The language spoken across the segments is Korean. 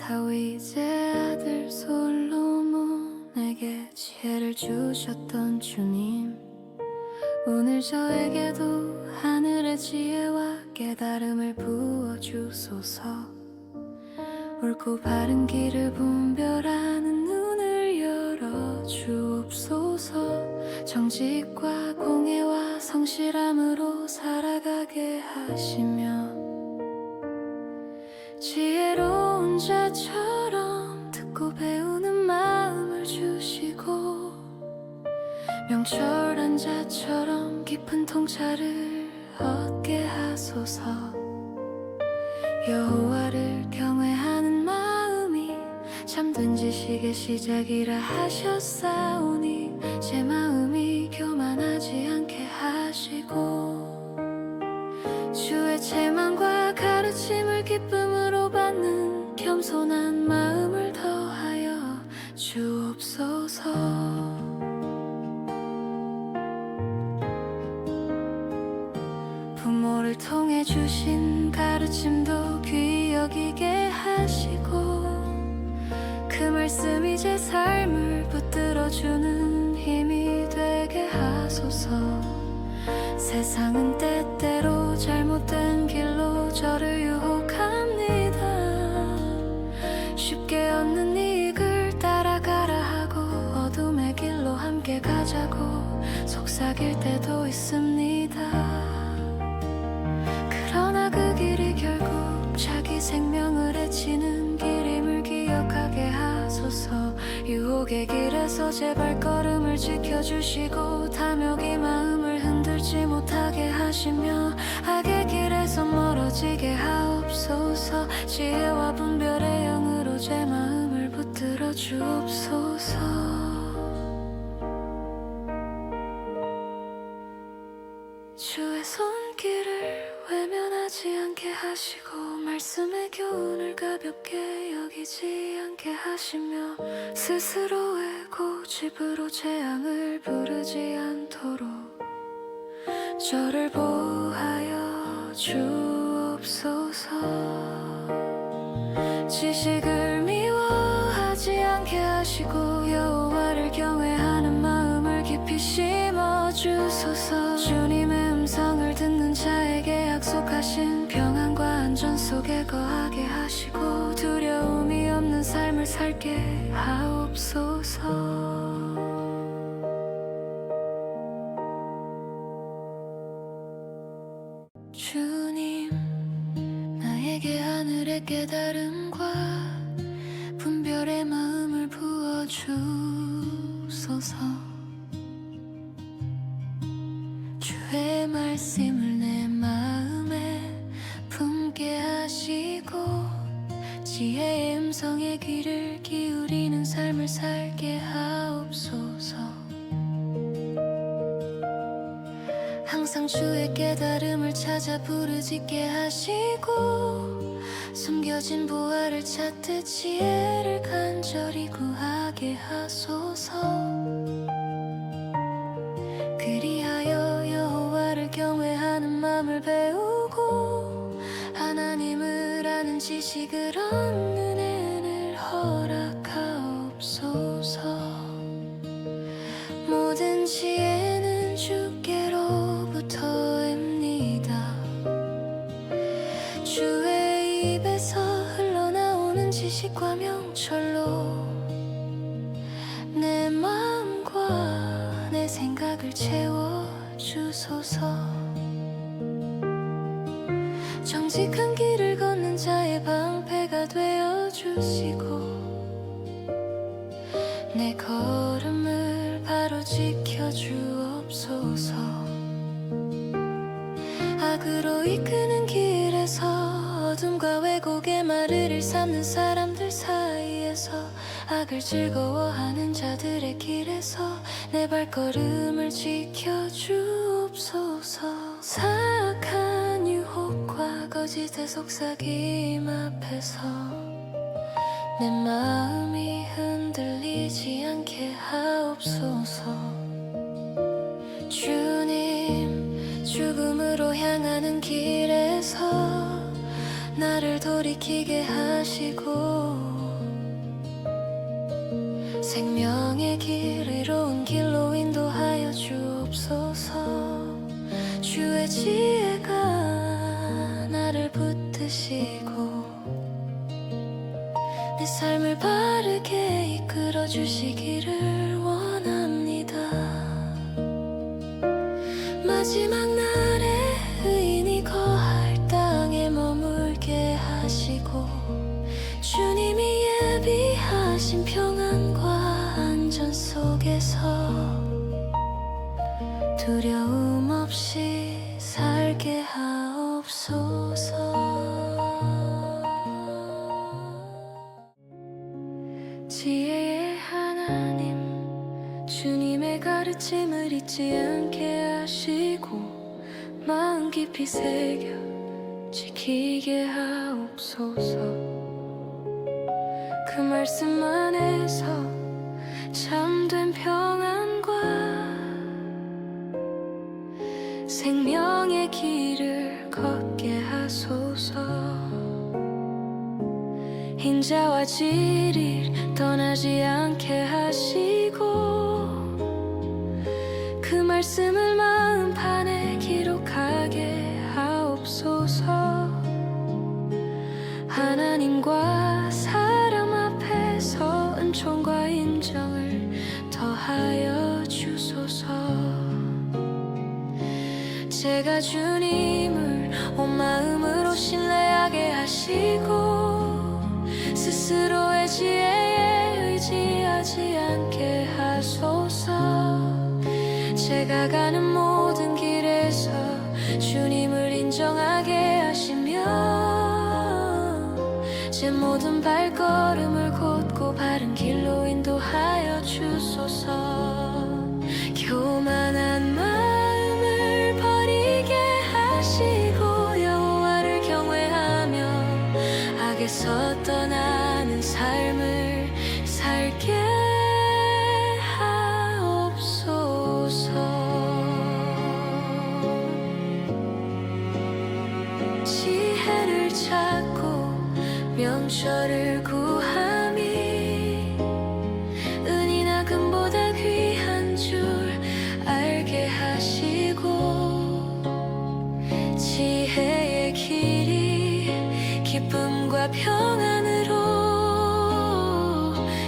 다윗의 아들 솔로몬에게 지혜를 주셨던 주님, 오늘 저에게도 하늘의 지혜와 깨달음을 부어주소서. 옳고 바른 길을 분별하는 눈을 열어주옵소서. 정직과 공의와 성실함으로 살아가게 하시며, 지혜로운 자처럼 듣고 배우는 마음을 주시고, 명철한 자처럼 깊은 통찰을 얻게 하소서. 여호와를 경외하는 마음이 참된 지식의 시작이라 하셨사오니, 제 마음이 교만하지 않게 하시고, 주의 책망과 가르침을 기쁨으로 받는 겸손한 마음을 더하여 주옵소서. 부모를 통해 주신 가르침도 귀히 여기게 하시고, 그 말씀이 제 삶을 붙들어주는 힘이 되게 하소서. 세상은 때때로 잘못된 길로 저를 유혹합니다. 쉽게 얻는 이익을 따라가라 하고 어둠의 길로 함께 가자고 속삭일 때도 있습니다. 그러나 그 길이 결국 자기 생명을 해치는 길임을 기억하게 하소서. 유혹의 길에서 제 발걸음을 지켜주시고, 탐욕이 마음을 흔들지 못하게 하시며, 악의 길에서 멀어지게 하옵소서. 지혜와 분별의 영으로 제 마음을 붙들어 주옵소서. 주의 손길을 외면하지 않게 하시고, 말씀의 교훈을 가볍게 여기지 않게 하시며, 스스로의 고집으로 재앙을 부르지 않도록 저를 보호하여 주옵소서. 지식을 미워하지 않게 하시고, 여호와를 경외하는 마음을 깊이 심어주소서. 주님의 음성을 듣는 자에게 약속하신 평안과 안전 속에 거하게 하시고, 두려움이 없는 삶을 살게 하옵소서. 주님, 나에게 하늘의 깨달음과 분별의 마음을 부어주소서. 주의 말씀을 내 마음에 품게 하시고, 지혜의 음성에 귀를 기울이는 삶을 살게 하옵소서. 항상 주의 깨달음을 찾아 부르짖게 하시고, 숨겨진 보화를 찾듯 지혜를 간절히 구하게 하소서. 그리하여 여호와를 경외하는 마음을 배우고, 하나님을 아는 지식을 얻는 은혜를 허락하옵소서. 모든 지혜는 주께로부터입니다. 주의 입에서 흘러나오는 지식과 명철로 내 마음과 내 생각을 채워주소서. 정직한 길을 걷는 자의 방패가 되어주시고, 내 걸음을 바로 지켜주옵소서. 악으로 이끄는 길에서, 어둠과 왜곡의 말을 일삼는 사람들 사이에서, 악을 즐거워하는 자들의 길에서 내 발걸음을 지켜주옵소서. 사악한 유혹과 거짓의 속삭임 앞에서 내 마음이 흔들리지 않게 하옵소서. 주님, 죽음으로 향하는 길에서 나를 돌이키게 하시고, 생명의 길 이로운 길로 인도하여 주옵소서. 주의 지혜가 나를 붙드시고 내 삶을 바르게 이끌어 주시기를 원합니다. 마지막 날에 의인이 거할 땅에 머물게 하시고 주님이 예비하신 평안과 안전 속에서 두려움 없이 살게 하옵소서. 지혜의 하나님, 주님의 가르침을 잊지 않게 하시고 마음 깊이 새겨 지키게 하옵소서. 그 말씀 안에서 참된 평안과 생명의 길을 걷게 하소서. 인자와 진리를 떠나지 않게 하시고 그 말씀을 마음판에 기록하게 하옵소서. 하나님과 사람 앞에서 은총과 인정을 더하여 주소서. 제가 주님을 온 마음으로 신뢰하게 하시고 스스로의 지혜에 의지하지 않게 하소서. 제가 가는 모든 길에서 주님을 인정하게 하시며 제 모든 발걸음을 곧고 바른 길로 인도하여 주소서. 교만한 마음을 버리게 하시고 여호와를 경외하며 악에서 떠나는 삶을 살게 하옵소서. 지혜를 찾고 명철을 구함이 은이나 금보다 귀한 줄 알게 하시고 지혜의 길이 기쁨과 평안으로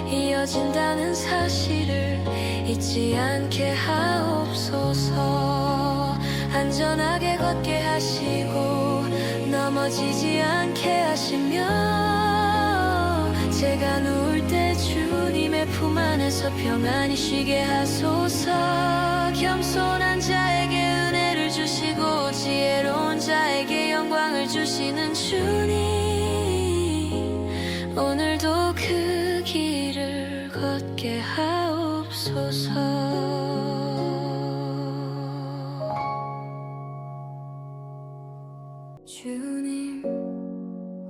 이어진다는 사실을 잊지 않게 하옵소서. 안전하게 걷게 하시고 넘어지지 않게 하시며 제가 누울 때 주님의 품 안에서 평안히 쉬게 하소서. 겸손한 자에게 은혜를 주시고 지혜로운 자에게 영광을 주시는 주님, 오늘도 그 길을 걷게 하옵소서. 주님,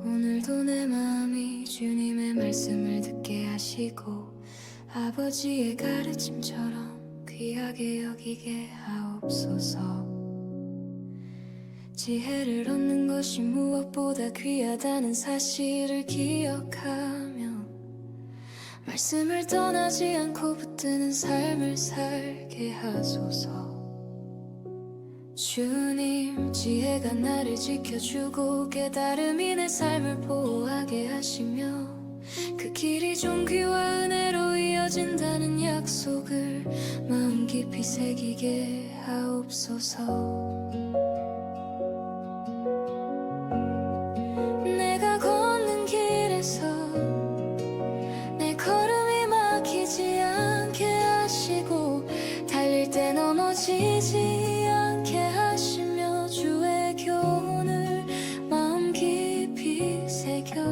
오늘도 내 마음이 주님의 말씀을 듣게 하시고 아버지의 가르침처럼 귀하게 여기게 하옵소서. 지혜를 얻는 것이 무엇보다 귀하다는 사실을 기억하며 말씀을 떠나지 않고 붙드는 삶을 살게 하소서. 주님, 지혜가 나를 지켜주고 깨달음이 내 삶을 보호하게 하시며 그 길이 존귀와 은혜로 이어진다는 약속을 마음 깊이 새기게 하옵소서. 내가 걷는 길에서 내 걸음이 막히지 않게 하시고 달릴 때 넘어지지 않게 하시며 주의 교훈을 마음 깊이 새겨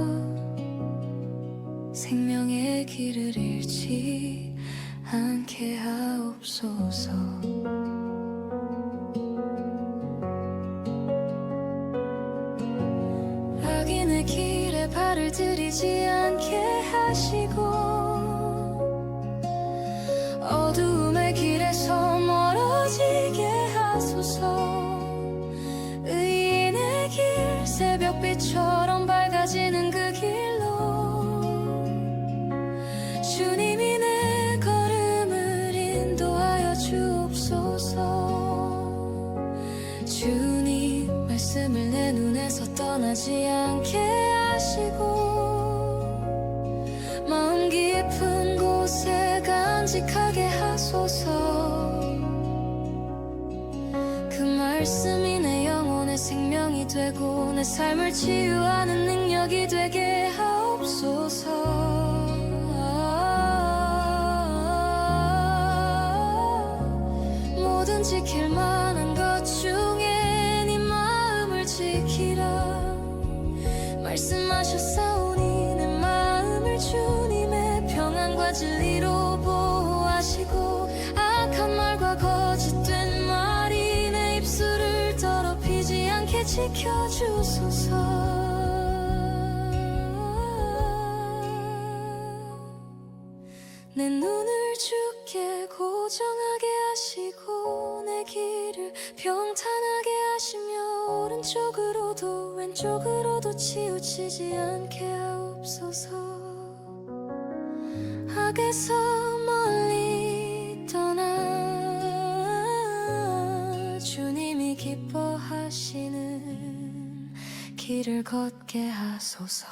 생명의 길을 잃지 않게 하옵소서. 악인의 길에 발을 들이지 않게 하시고 어두움의 길에서 멀어지게 하소서. 의인의 길 새벽빛처럼 밝아지는 그 길로 주님이 내 울지 않게 하시고 마음 깊은 곳에 간직하게 하소서. 그 말씀이 내 영혼의 생명이 되고 내 삶을 치유하는 능력이 되게 하옵소서. 모든 지킬 만한 것 중에 네 마음을 지키라 말씀하셨사오니 내 마음을 주님의 평안과 진리로 보호하시고 악한 말과 거짓된 말이 내 입술을 더럽히지 않게 지켜주소서. 내 눈을 주께 고정하게 하시고 내 길을 평탄하게 하시며 오른쪽으로도 왼쪽으로도 치우치지 않게 하옵소서. 악에서 멀리 떠나 주님이 기뻐하시는 길을 걷게 하소서.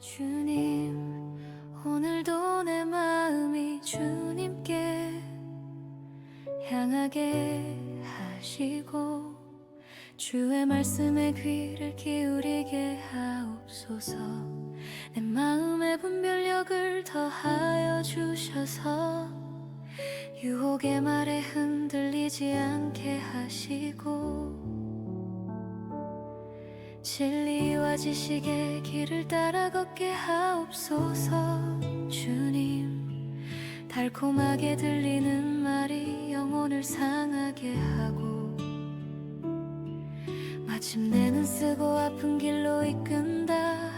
주님, 오늘도 내 마음이 주님께 향하게 하시고 주의 말씀에 귀를 기울이게 하옵소서. 내 마음의 분별력을 더하여 주셔서 유혹의 말에 흔들리지 않게 하시고 진리와 지식의 길을 따라 걷게 하옵소서. 주님, 달콤하게 들리는 말이 영혼을 상하게 하고 마침내는 쓰고 아픈 길로 이끈다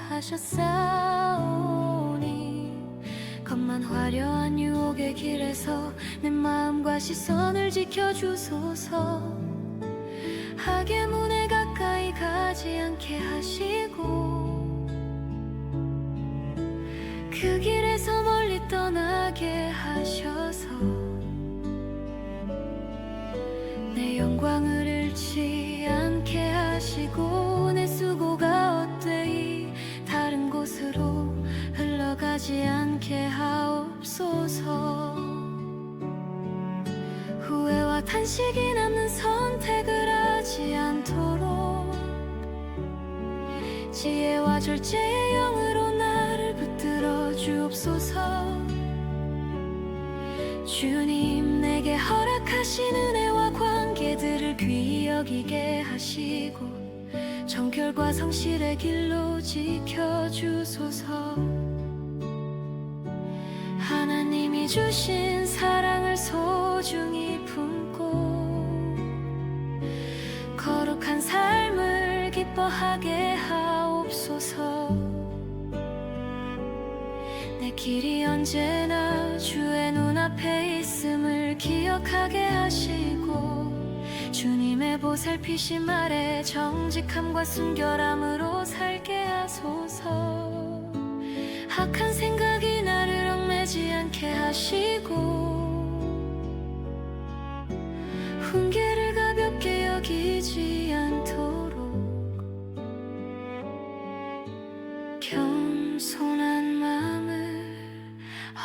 하셨사오니 겉만 화려한 유혹의 길에서 내 마음과 시선을 지켜주소서. 악의 문에 가까이 가지 않게 하시고 그 길에서 멀리 떠나게 하셔서 내 영광을 잃지 않게 하시고 내 수고가 헛되이 다른 곳으로 흘러가지 않게 하옵소서. 후회와 탄식이 남는 선택을 하지 않도록 지혜와 절제의 영으로 나를 붙들어 주옵소서. 주님, 내게 허락하신 은혜와 관계들을 귀히 여기게 하시고 정결과 성실의 길로 지켜주소서. 하나님이 주신 사랑을 소중히 품고 거룩한 삶을 기뻐하게 하옵소서. 내 길이 언제나 주의 눈앞에 있음을 기억하게 하시고 주님의 보살피심 아래 정직함과 순결함으로 살게 하소서. 악한 생각이 나를 얽매지 않게 하시고 훈계를 가볍게 여기지 않도록 겸손한 마음을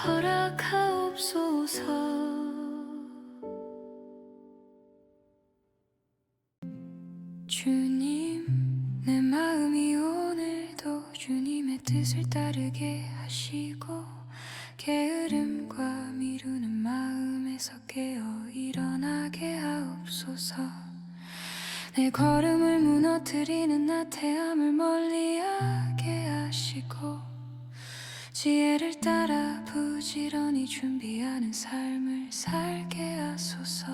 허락하옵소서. 주님, 내 마음이 오늘도 주님의 뜻을 따르게 하시고 게으름과 미루는 마음에서 깨어 일어나게 하옵소서. 내 걸음을 무너뜨리는 나태함을 멀리하게 하시고 지혜를 따라 부지런히 준비하는 삶을 살게 하소서.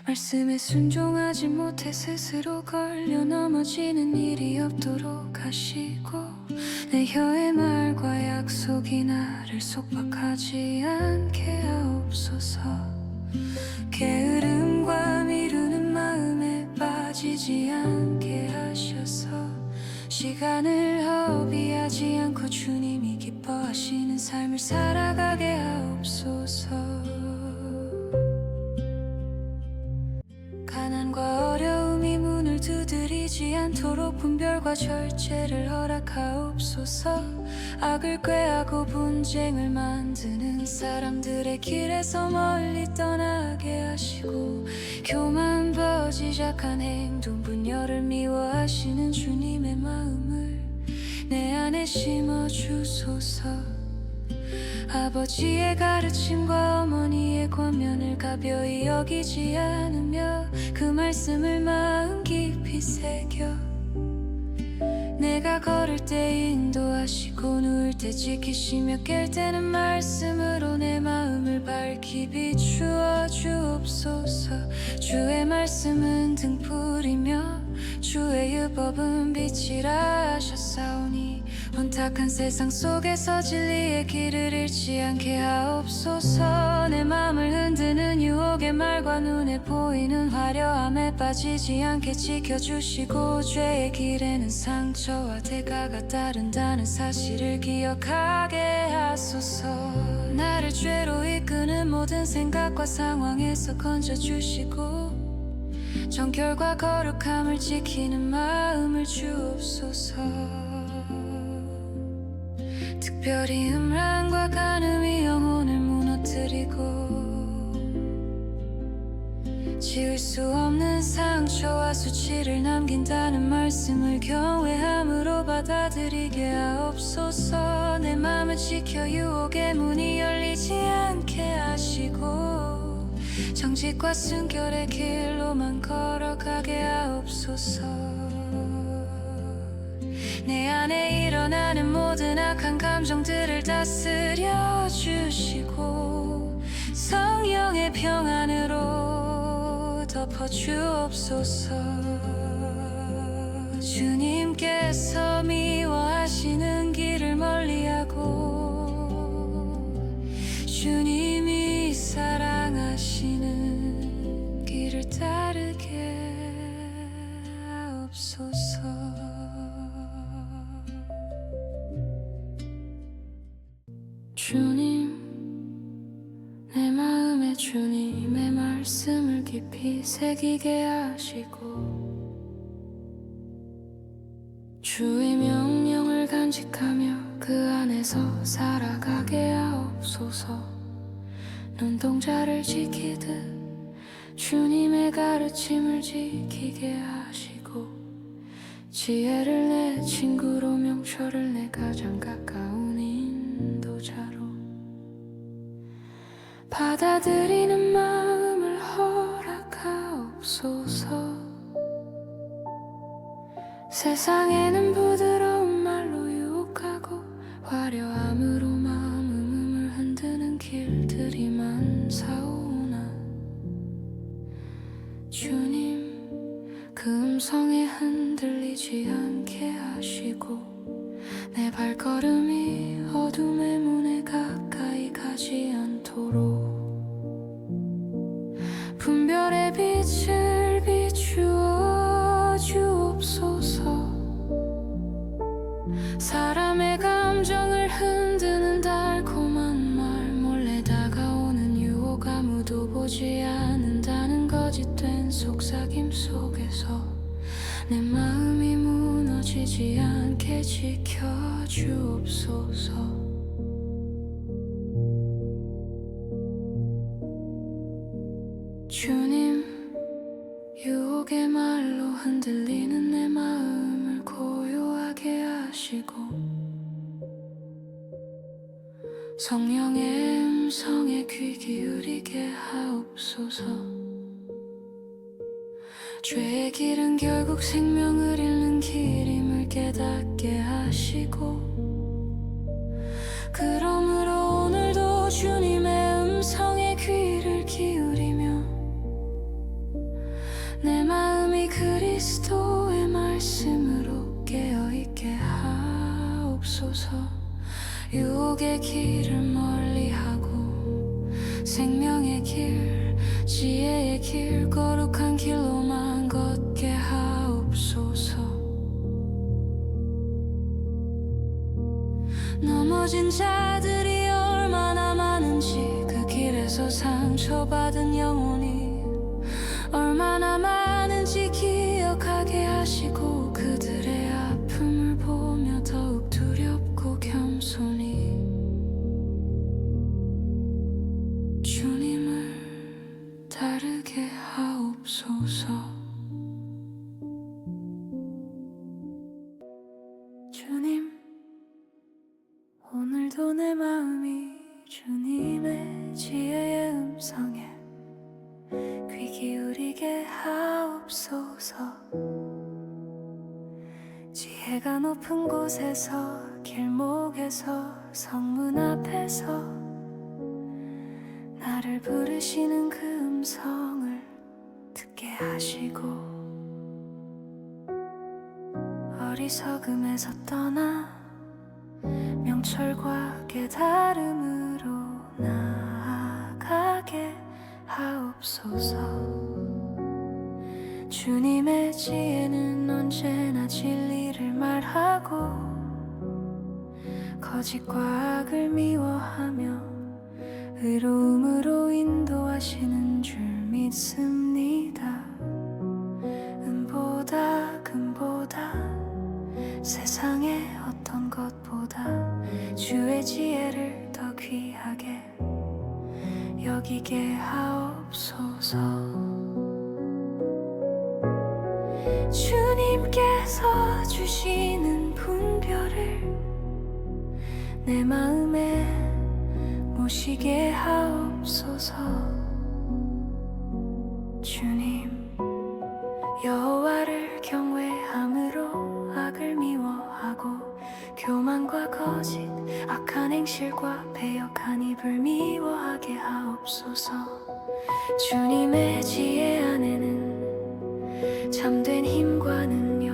말씀에 순종하지 못해 스스로 걸려 넘어지는 일이 없도록 하시고 내 혀의 말과 약속이 나를 속박하지 않게 하옵소서. 게으름과 미루는 마음에 빠지지 않게 하셔서 시간을 허비하지 않고 주님이 기뻐하시는 삶을 살아가게 하옵소서. 가난과 흐르지 않도록 분별과 절제를 허락하옵소서. 악을 꾀하고 분쟁을 만드는 사람들의 길에서 멀리 떠나게 하시고, 교만 버지작한 행동 분열을 미워하시는 주님의 마음을 내 안에 심어주소서. 아버지의 가르침과 어머니의 권면을 가벼이 여기지 않으며 그 말씀을 마음 깊이 새겨 내가 걸을 때 인도하시고 누울 때 지키시며 깰 때는 말씀으로 내 마음을 밝히 비추어 주옵소서. 주의 말씀은 등불이며 주의 율법은 빛이라 하셨사오니 혼탁한 세상 속에서 진리의 길을 잃지 않게 하옵소서. 내 맘을 흔드는 유혹의 말과 눈에 보이는 화려함에 빠지지 않게 지켜주시고, 죄의 길에는 상처와 대가가 따른다는 사실을 기억하게 하소서. 나를 죄로 이끄는 모든 생각과 상황에서 건져주시고, 정결과 거룩함을 지키는 마음을 주옵소서. 특별히 음란과 간음이 영혼을 무너뜨리고 지울 수 없는 상처와 수치를 남긴다는 말씀을 경외함으로 받아들이게 하옵소서. 내 맘을 지켜 유혹의 문이 열리지 않게 하시고 정직과 순결의 길로만 걸어가게 하옵소서. 내 안에 일어나는 모든 악한 감정들을 다스려 주시고 성령의 평안으로 덮어주옵소서. 주님께서 미워하시는 길을 멀리하고 주님이 사랑하시는 길을 따르게 하옵소서. 주님, 내 마음에 주님의 말씀을 깊이 새기게 하시고 주의 명령을 간직하며 그 안에서 살아가게 하옵소서. 눈동자를 지키듯 주님의 가르침을 지키게 하시고 지혜를 내 친구로 명철을 내 가장 가까운 인도자로 받아들이는 마음을 허락하옵소서. 세상에는 부드러운 말로 유혹하고 화려함으로 마음을 흔드는 길들이 많사오나 주님, 그 음성에 흔들리지 않게 하시고 내 발걸음이 어둠의 문에 가까이 가지 않도록 분별의 빛을 비추어 주옵소서. 사람의 감정을 흔드는 달콤한 말, 몰래 다가오는 유혹, 아무도 보지 않는다는 거짓된 속삭임 속에서 내 마음이 무너지지 않게 지켜주옵소서. 주님, 유혹의 말로 흔들리는 내 마음을 고요하게 하시고 성령의 음성에 귀 기울이게 하옵소서. 죄의 길은 결국 생명을 잃는 길임을 깨닫게 하시고 그러므로 오늘도 주님의 음성에 귀를 기울이며 내 마음이 그리스도의 말씀으로 깨어있게 하옵소서. 유혹의 길을 멀리하고 생명의 길, 지혜의 길, 거룩한 길로만 걷게 하옵소서. 넘어진 자들이 얼마나 많은지 그 길에서 상처받은 영혼이 얼마나 많은지 기억하게 하시고 주님, 오늘도 내 마음이 주님의 지혜의 음성에 귀 기울이게 하옵소서. 지혜가 높은 곳에서, 길목에서, 성문 앞에서 나를 부르시는 그 음성을 듣게 하시고, 어리석음에서 떠나 명철과 깨달음으로 나아가게 하옵소서. 주님의 지혜는 언제나 진리를 말하고 거짓과 악을 미워하며 의로움으로 인도하시는 줄 믿습니다. 은보다 금보다 세상의 어떤 것보다 주의 지혜를 더 귀하게 여기게 하옵소서. 주님께서 주시는 분별을 내 마음에 모시게 하옵소서. 주님, 여호와를 경외함으로 악을 미워하고 교만과 거짓, 악한 행실과 배역한 입을 미워하게 하옵소서. 주님의 지혜 안에는 참된 힘과 능력,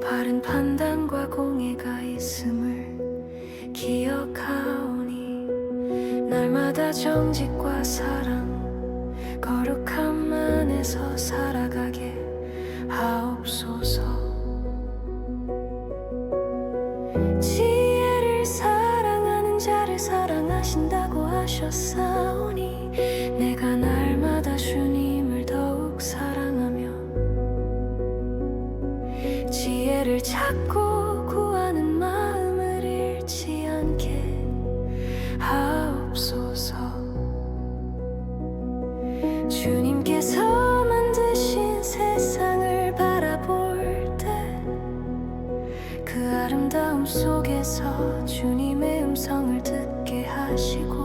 바른 판단과 공의가 있음을 기억하오니 날마다 정직과 사랑, 거룩함 안에서 살아가게 하옵소서. 지혜를 사랑하는 자를 사랑하신다고 하셨사오니 내가 날마다 주님을 더욱 사랑하며 지혜를 찾고 구하는 마음을 잃지 않게 하옵소서. 주님께서 만드신 세상을 바라볼 때 그 아름다움 속에서 주님의 음성을 듣게 하시고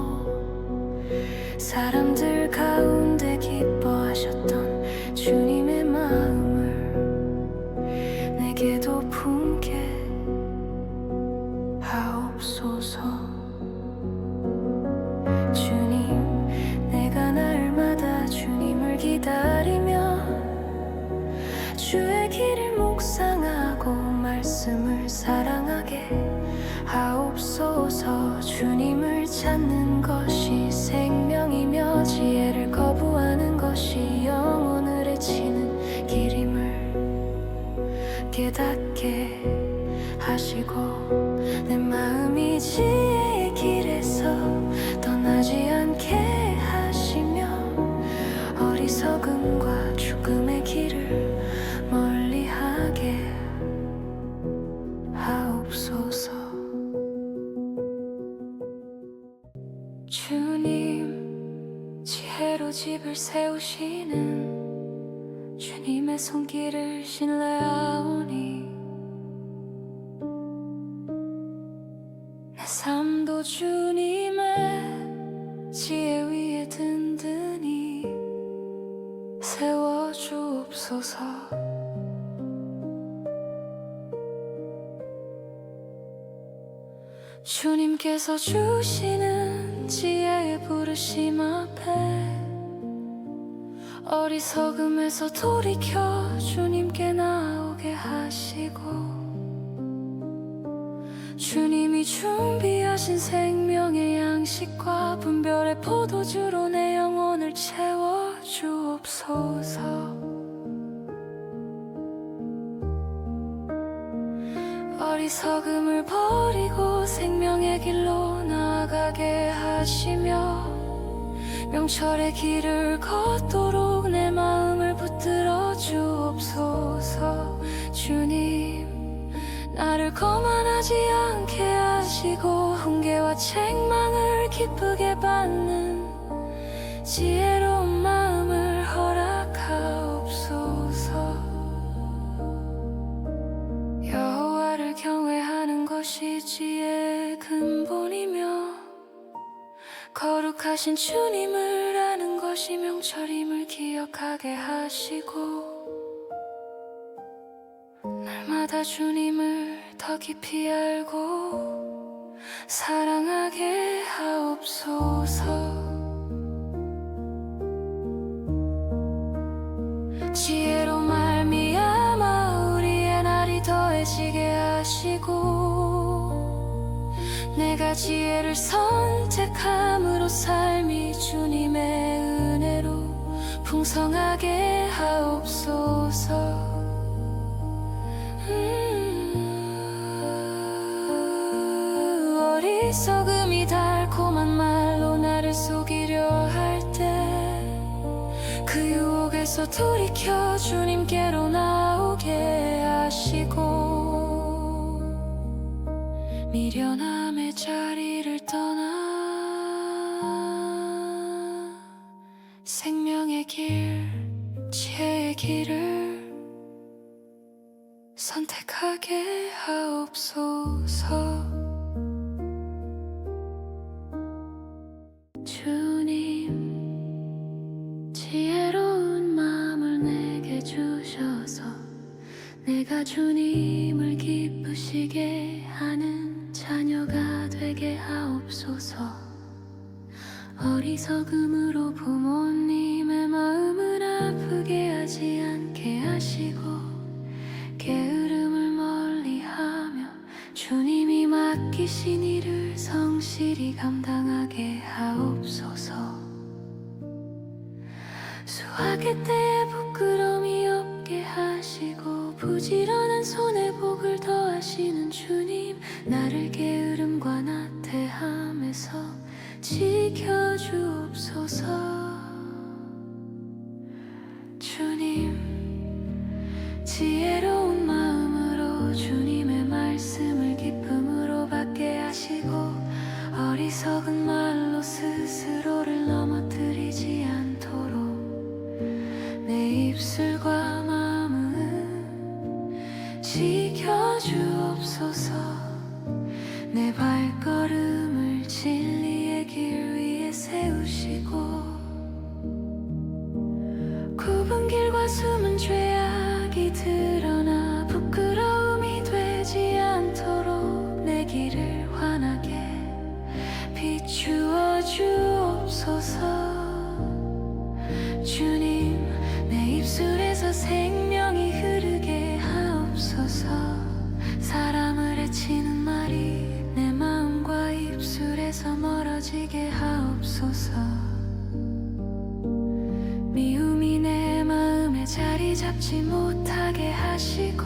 사람들 가운데 기뻐하셨던 주님의 마음을 내게도 품게 하옵소서. 주님, 내가 날마다 주님을 기다리며 주의 길을 묵상하고 말씀을 사랑하게 하옵소서. 주님을 찾는 것이 생명이며 지혜를 거부하는 것이 영혼을 해치는 길임을 깨닫게 하시고 내 마음이 지혜의 길에서 떠나지 않게 하시며 어리석음과 죽음의 길을 멀리하게 하옵소서. 주님, 지혜로 집을 세우시는 주님의 손길을 신뢰하오니 내 삶도 주님의 지혜 위에 든든히 세워주옵소서. 주님께서 주시는 지혜의 부르심 앞에 어리석음에서 돌이켜 주님께 나오게 하시고 주님이 준비하신 생명의 양식과 분별의 포도주로 내 영혼을 채워주옵소서. 어리석음을 버리고 생명의 길로 나아가게 하시며 명철의 길을 걷도록 내 마음을 붙들어 주옵소서. 주님, 나를 거만하지 않게 하시고 훈계와 책망을 기쁘게 받는 지혜로운 마음을 허락하옵소서. 여호와 것이 지혜의 근본이며 거룩하신 주님을 아는 것이 명철임을 기억하게 하시고 날마다 주님을 더 깊이 알고 사랑하게 하옵소서. 지혜로 말미암아 우리의 날이 더해지게 하시고 내가 지혜를 선택함으로 삶이 주님의 은혜로 풍성하게 하옵소서. 어리석음이 달콤한 말로 나를 속이려 할 때 그 유혹에서 돌이켜 주님께로 나오게 하시고 미련함의 자리를 떠나 생명의 길, 지혜의 길을 선택하게 하옵소서. 주님, 지혜로운 마음을 내게 주셔서 내가 주님을 기쁘시게 하는 자녀가 되게 하옵소서. 어리석음으로 부모님의 마음을 아프게 하지 않게 하시고 게으름을 멀리하며 주님이 맡기신 일을 성실히 감당하게 하옵소서. 수학의 때에 부끄러움이 없게 하시고 부지런한 손에 복을 더하시는 주님, 나를 게으름과 나태함에서 지켜주옵소서. 주님, 지혜로운 마음으로 주님의 말씀을 기쁨으로 받게 하시고 어리석은 말로 스스로를 넘어뜨리지 않도록 내 입술과 마음은 지켜주옵소서. 내 발걸음을 진리의 길 위에 세우시고 굽은 길과 숨은 죄악이 드러나 부끄러움이 되지 않도록 내 길을 환하게 비추어 주옵소서. 주님, 내 입술에서 생명이 흐르게 하옵소서. 사람을 해치는 말이 내 마음과 입술에서 멀어지게 하옵소서. 미움이 내 마음에 자리 잡지 못하게 하시고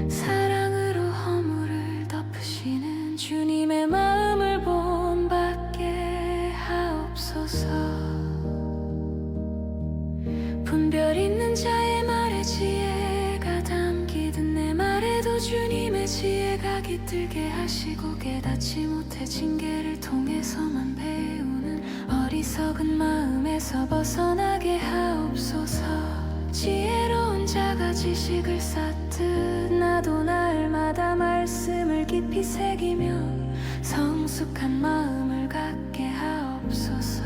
사랑으로 허물을 덮으시는 주님의 마음을 본받게 하옵소서. 분별 있는 자의 말에 지혜가 담기든 내 말에도 주님의 지혜가 깃들게 하시고 깨닫지 못해 징계를 통해서만 배우는 어리석은 마음에서 벗어나게 하옵소서. 지혜로운 자가 지식을 쌓듯 나도 날마다 말씀을 깊이 새기며 성숙한 마음을 갖게 하옵소서.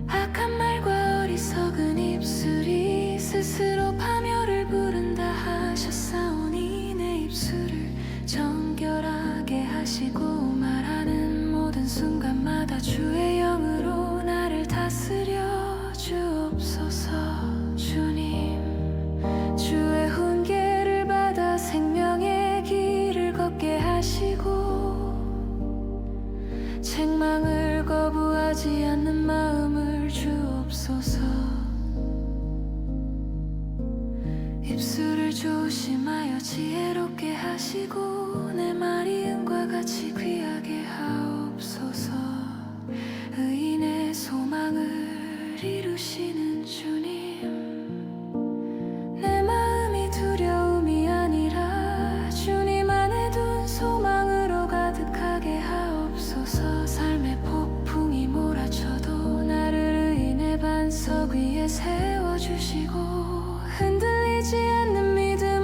악한 말과 어리석은 입술이 스스로 파멸을 부른다 하셨사오니 내 입술을 정결하게 하시고 말하는 모든 순간마다 주의 영으로 나를 다스려 주옵소서. 주님, 주의 훈계를 받아 생명의 길을 걷게 하시고 책망을 거부하지 않는 마음을 주옵소서. 입술을 조심하여 지혜롭게 하시고 내 말이 은과 같이 귀하게 하옵소서. 의인의 소망을 이루시는 주님, 내 마음이 두려움이 아니라 주님 안에 둔 소망으로 가득하게 하옵소서. 삶의 폭풍이 몰아쳐도 나를 의인의 반석 위에 세워주시고 흔들리지 않는 믿음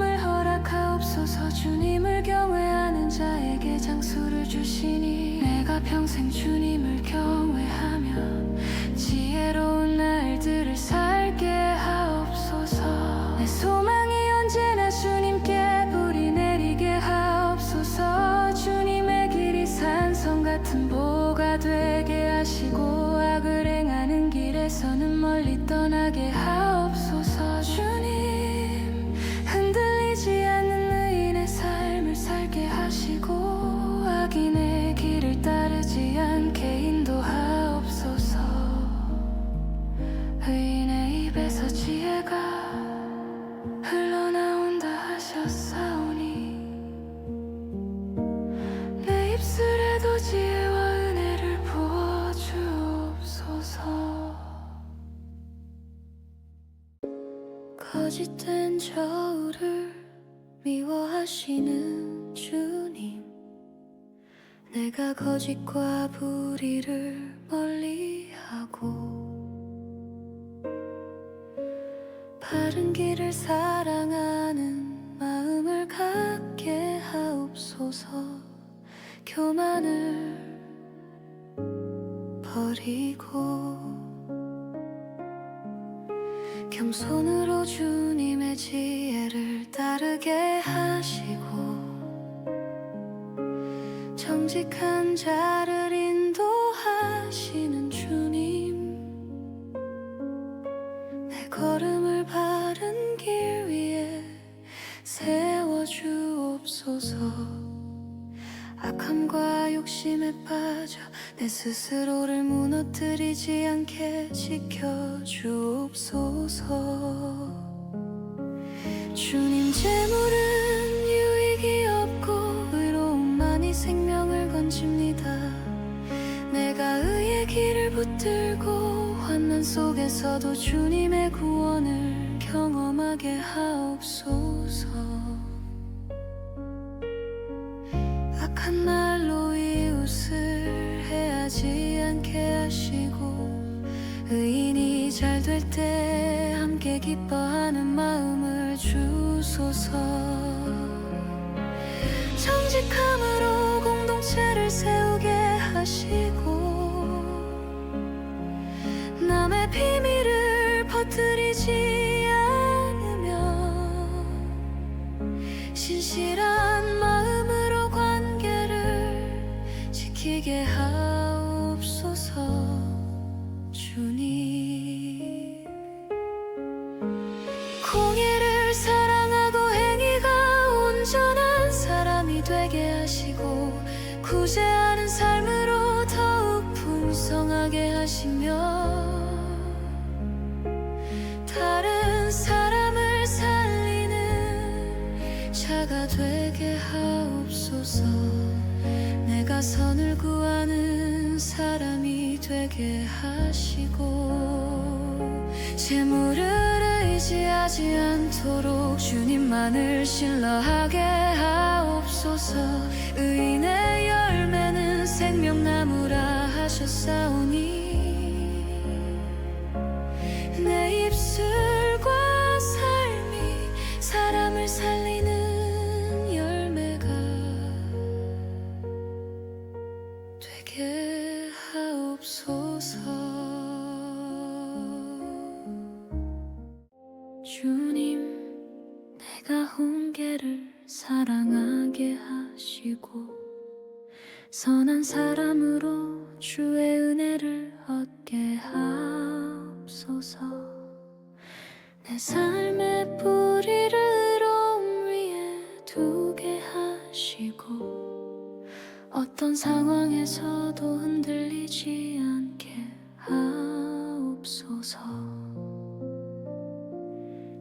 평생 주님을 경외하며 지혜로운 날들을 살게 하옵소서. 내 소망이 언제나 주님께 불이 내리게 하옵소서. 주님의 길이 산성 같은 보가 되게 하시고 악을 행하는 길에서는 멀리 떠나게 하옵소서. 주님, 흔들리지 않는 의인의 삶을 살게 하시고 악인의 길을 따르지 않게 인도하옵소서. 의인의 입에서 지혜가 흘러나온다 하셨사오니 내 입술에도 지혜와 은혜를 부어주옵소서. 거짓된 저울을 미워하시는 주님, 내가 거짓과 불의를 멀리하고 바른 길을 사랑하는 마음을 갖게 하옵소서. 교만을 버리고 겸손으로 주님의 지혜를 따르게 하시고 정직한 자를 인도하시는 주님, 내 걸음을 바른 길 위에 세워주옵소서. 악함과 욕심에 빠져 내 스스로를 무너뜨리지 않게 지켜주옵소서. 주님, 재물은 유익이 없고 의로움만이 생명을 건집니다. 내가 의의 길을 붙들고 환난 속에서도 주님의 구원을 경험하게 하옵소서. 악한 말로 이웃을 해하지 않게 하시고 의인이 잘 될 때 함께 기뻐하는 마음을 주소서. 정직함으로 공동체를 세우게 하시고 남의 비밀을 퍼뜨리지 않으며 신실한 마음으로 관계를 지키게 하옵소서. 주님, 공의를 사랑하고 행위가 온전한 사람이 되게 하시고 구제하는 삶으로 더욱 풍성하게 하시며 다른 사람을 살리는 자가 되게 하옵소서. 내가 선을 구하는 사람이 되게 하시고 재물을 의지하지 않도록 주님만을 신뢰하게 하옵소서. 의인의 열매는 생명나무라 하셨사오니 내 입술과 삶이 사람을 살리는 열매가 되게 하옵소서. 주님, 내가 훈계를 사랑하게 하시고 선한 사람으로 주의 은혜를 얻게 하옵소서. 내 삶의 뿌리를 의로움 위에 두게 하시고 어떤 상황에서도 흔들리지 않게 하옵소서.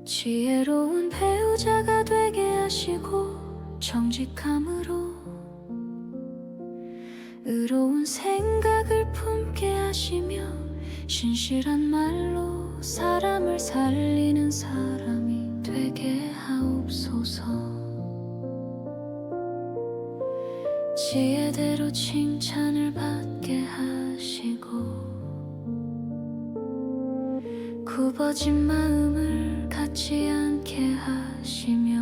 지혜로운 배우자가 되게 하시고 정직함으로 의로운 생각을 품게 하시며 신실한 말로 사람을 살리는 사람이 되게 하옵소서. 지혜대로 칭찬을 받게 하시고 굽어진 마음을 갖지 않게 하시며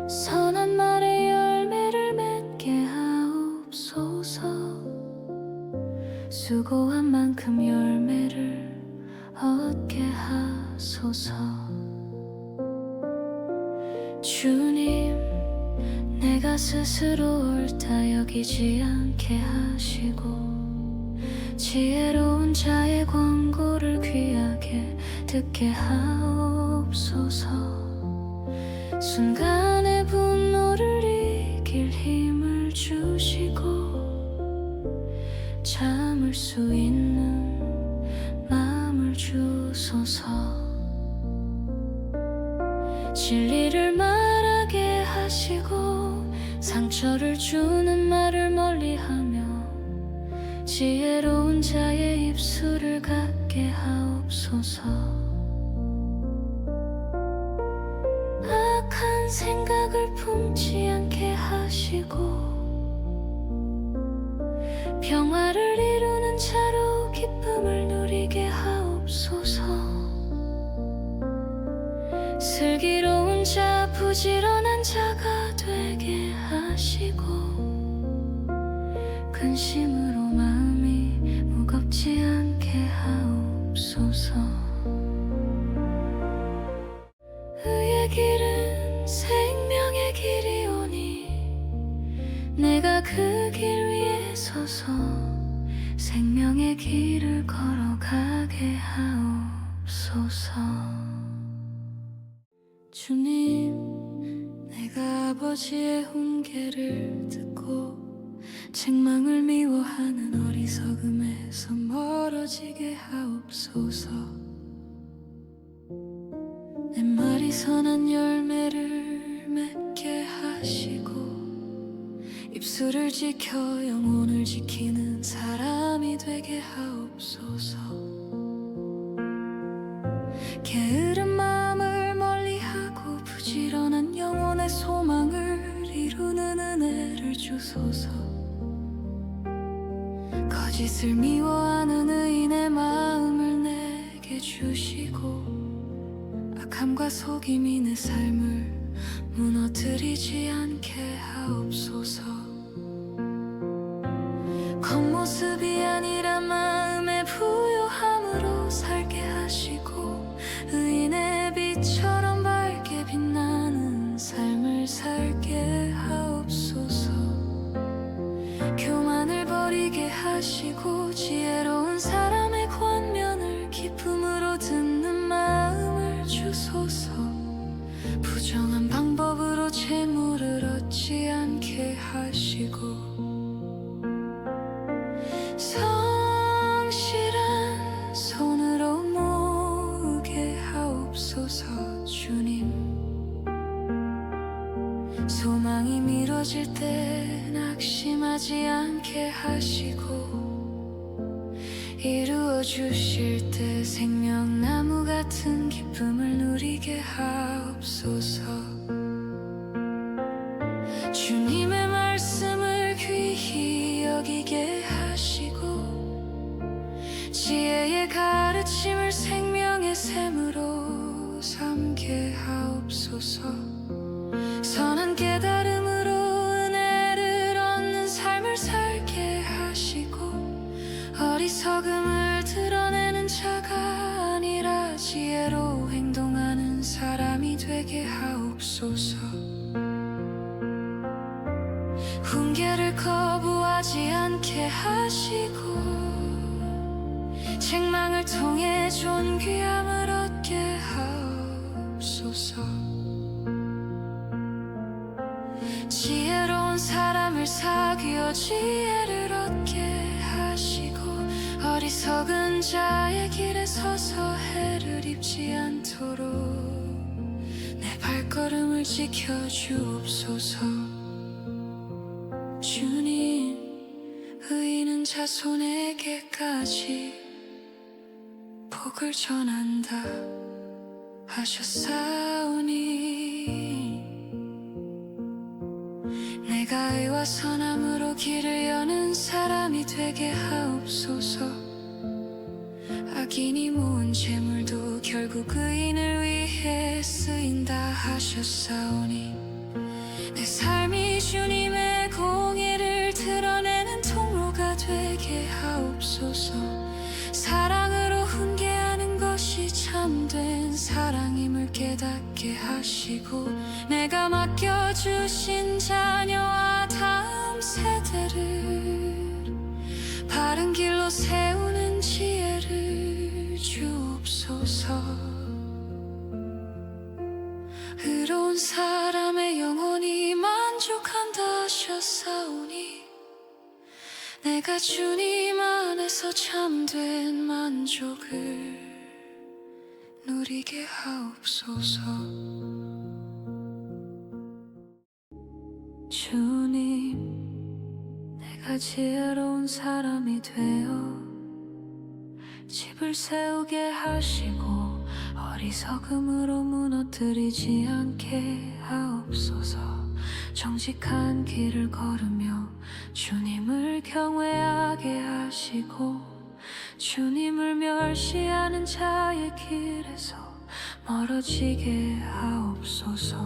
선한 말의 열매를 맺게 하옵소서. 주님, 내가 스스로 옳다 여기지 않게 하시고 지혜로운 자의 권고를 귀하게 듣게 하옵소서. 순간의 분노를 이길 힘을 주시고 참을 수 있는 마음을 주소서. 진리를 말하게 하시고 상처를 주는 말을 멀리하며 지혜로운 자의 입술을 갖게 하옵소서. 악한 생각을 품지 않게 하시고 평화를 이루는 자로 기쁨을 누리게 하옵소서. 슬기로운 자, 부지런한 자가 되게 하시고 근심으로 마음이 무겁지 않게 하옵소서. 의의 길은 생명의 길이오니 내가 그 길 위에 서서 생명의 길을 걸어가게 하옵소서. 주님, 내가 아버지의 훈계를 듣고 책망을 미워하는 어리석음에서 멀어지게 하옵소서. 내 말이 선한 열매를 맺게 하시고 입술을 지켜 영혼을 지키는 사람이 되게 하옵소서. 게으른 마음을 멀리하고 부지런한 영혼의 소망을 이루는 은혜를 주소서. 거짓을 미워하는 의인의 마음을 내게 주시고 악함과 속임이 내 삶을 무너뜨리지 않게 하옵소서. 겉모습이 아니라 마음의 부요함으로 살게 하시고 의인의 빛처럼 밝게 빛나는 삶을 살게 하옵소서. 교만을 버리게 하시고 지혜로운 사람의 권면을 기쁨으로 듣는 마음을 주소서. 부정한 방법으로 재물을 얻지 않게 하시고 성실한 손으로 모으게 하옵소서. 주님, 소망이 미뤄질 때 낙심하지 않게 하시고 이루어 주실 때 생명나무 같은 기쁨을 누리게 하옵소서. 주님의 말씀을 귀히 여기게 하시고 지혜의 가르침을 생명의 샘으로 삼게 하옵소서. 선한 깨달음으로 은혜를 얻는 삶을 살게 하시고 어리석음을 드러내는 자가 아니라 지혜로 행동하는 사람이 되게 하옵소서. 훈계를 거부하지 않게 하시고 책망을 통해 존귀함을 얻게 하옵소서. 지혜로운 사람을 사귀어 지혜를 얻게 하시고 어리석은 자의 길에 서서 해를 입지 않도록 내 발걸음을 지켜주옵소서. 주님, 의인은 자손에게까지 복을 전한다 하셨사오니 내가 의와 선함으로 길을 여는 사람이 되게 하옵소서. 악인이 모은 재물도 결국 의인을 위해 쓰인다 하셨사오니 내 삶이 주님의 공의를 드러내는 통로가 되게 하옵소서. 사랑으로 훈계하는 것이 참된 사랑임을 깨닫게 하시고 내가 맡겨주신 자녀와 다음 세대를 바른 길로 세우는 지혜를 주옵소서. 의로운 사람의 영혼이 만족한다 하셨사오니 내가 주님 안에서 참된 만족을 누리게 하옵소서. 주님, 내가 지혜로운 사람이 되어 집을 세우게 하시고 어리석음으로 무너뜨리지 않게 하옵소서. 정직한 길을 걸으며 주님을 경외하게 하시고 주님을 멸시하는 자의 길에서 멀어지게 하옵소서.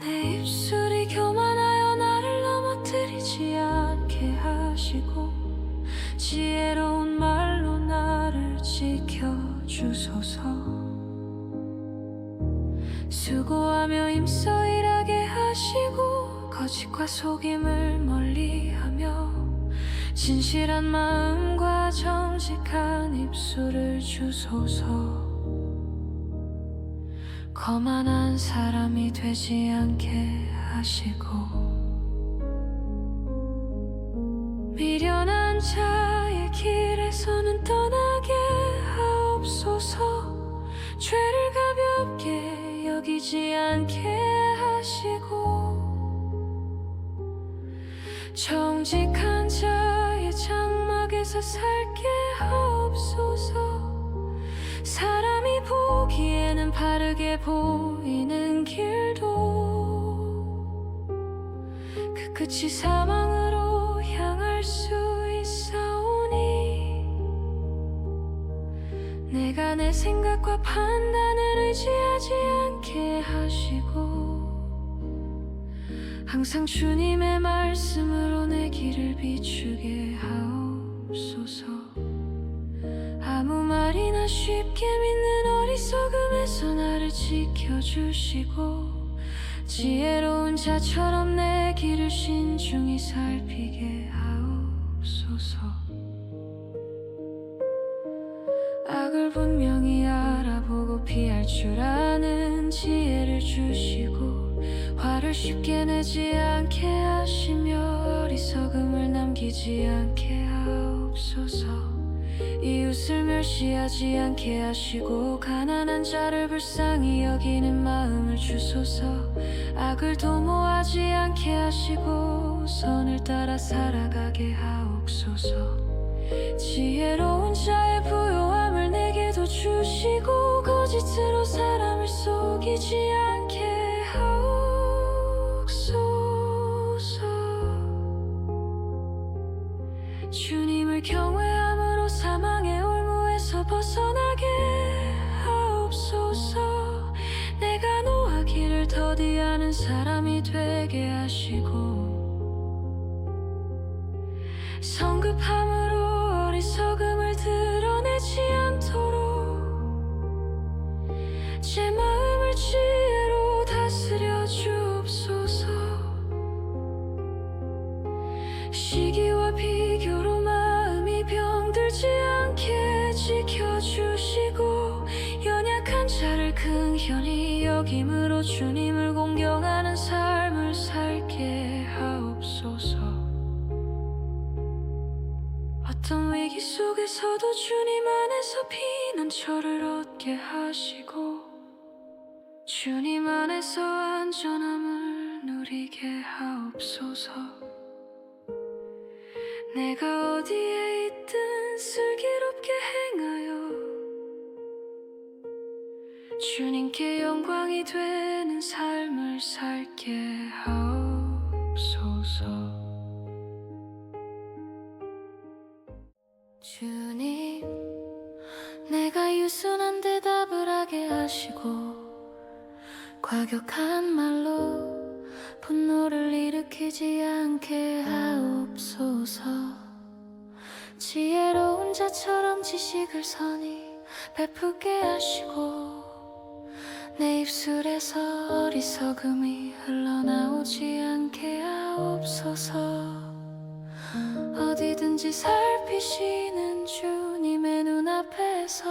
내 입술이 교만하여 나를 넘어뜨리지 않게 하시고 지혜로운 말로 나를 지켜주소서. 수고하며 힘써 일하게 하시고 거짓과 속임을 멀리하며 진실한 마음과 정직한 입술을 주소서. 거만한 사람이 되지 않게 하시고 미련한 자의 길에서는 떠나게 하옵소서. 죄를 가볍게 여기지 않게 하시고 정직한 자의 장막에서 살게 하옵소서. 사람이 보기에는 바르게 보이는 길도 그 끝이 사망으로 향할 수 있사오니 내가 내 생각과 판단을 의지하지 않게 하시고 항상 주님의 말씀으로 내 길을 비추게 하옵소서. 아무 말이나 쉽게 믿는 어리석음에서 나를 지켜주시고 지혜로운 자처럼 내 길을 신중히 살피게 하옵소서. 악을 분명히 알아보고 피할 줄 아는 지혜를 주시고 화를 쉽게 내지 않게 하시며 어리석음을 남기지 않게 하옵소서. 이웃을 멸시하지 않게 하시고 가난한 자를 불쌍히 여기는 마음을 주소서. 악을 도모하지 않게 하시고 선을 따라 살아가게 하옵소서. 지혜로운 자의 부요함을 내게도 주시고 거짓으로 사람을 속이지 않게 하옵소서. 주님을 경외함으로 사망의 올무에서 벗어나게 하옵소서. 내가 노하기를 더디하는 사람이 되게 하시고 성급함으로 어리석음을 드러내지 않도록 제 마음을 지혜로 다스려 주옵소서. 시기와 비교로 마음이 병들지 않게 지켜주시고 연약한 자를 긍휼히 여김으로 주님을 공경하는 삶을 살게 하옵소서. 어떤 위기 속에서도 주님 안에서 피난처를 얻게 하시고 주님 안에서 안전함을 누리게 하옵소서. 내가 어디에 있든 슬기롭게 행하여 주님께 영광이 되는 삶을 살게 하옵소서. 주님, 내가 유순한 대답을 하게 하시고 과격한 말로 분노를 일으키지 않게 하옵소서. 지혜로운 자처럼 지식을 선히 베풀게 하시고 내 입술에서 어리석음이 흘러나오지 않게 하옵소서. 어디든지 살피시는 주님의 눈앞에서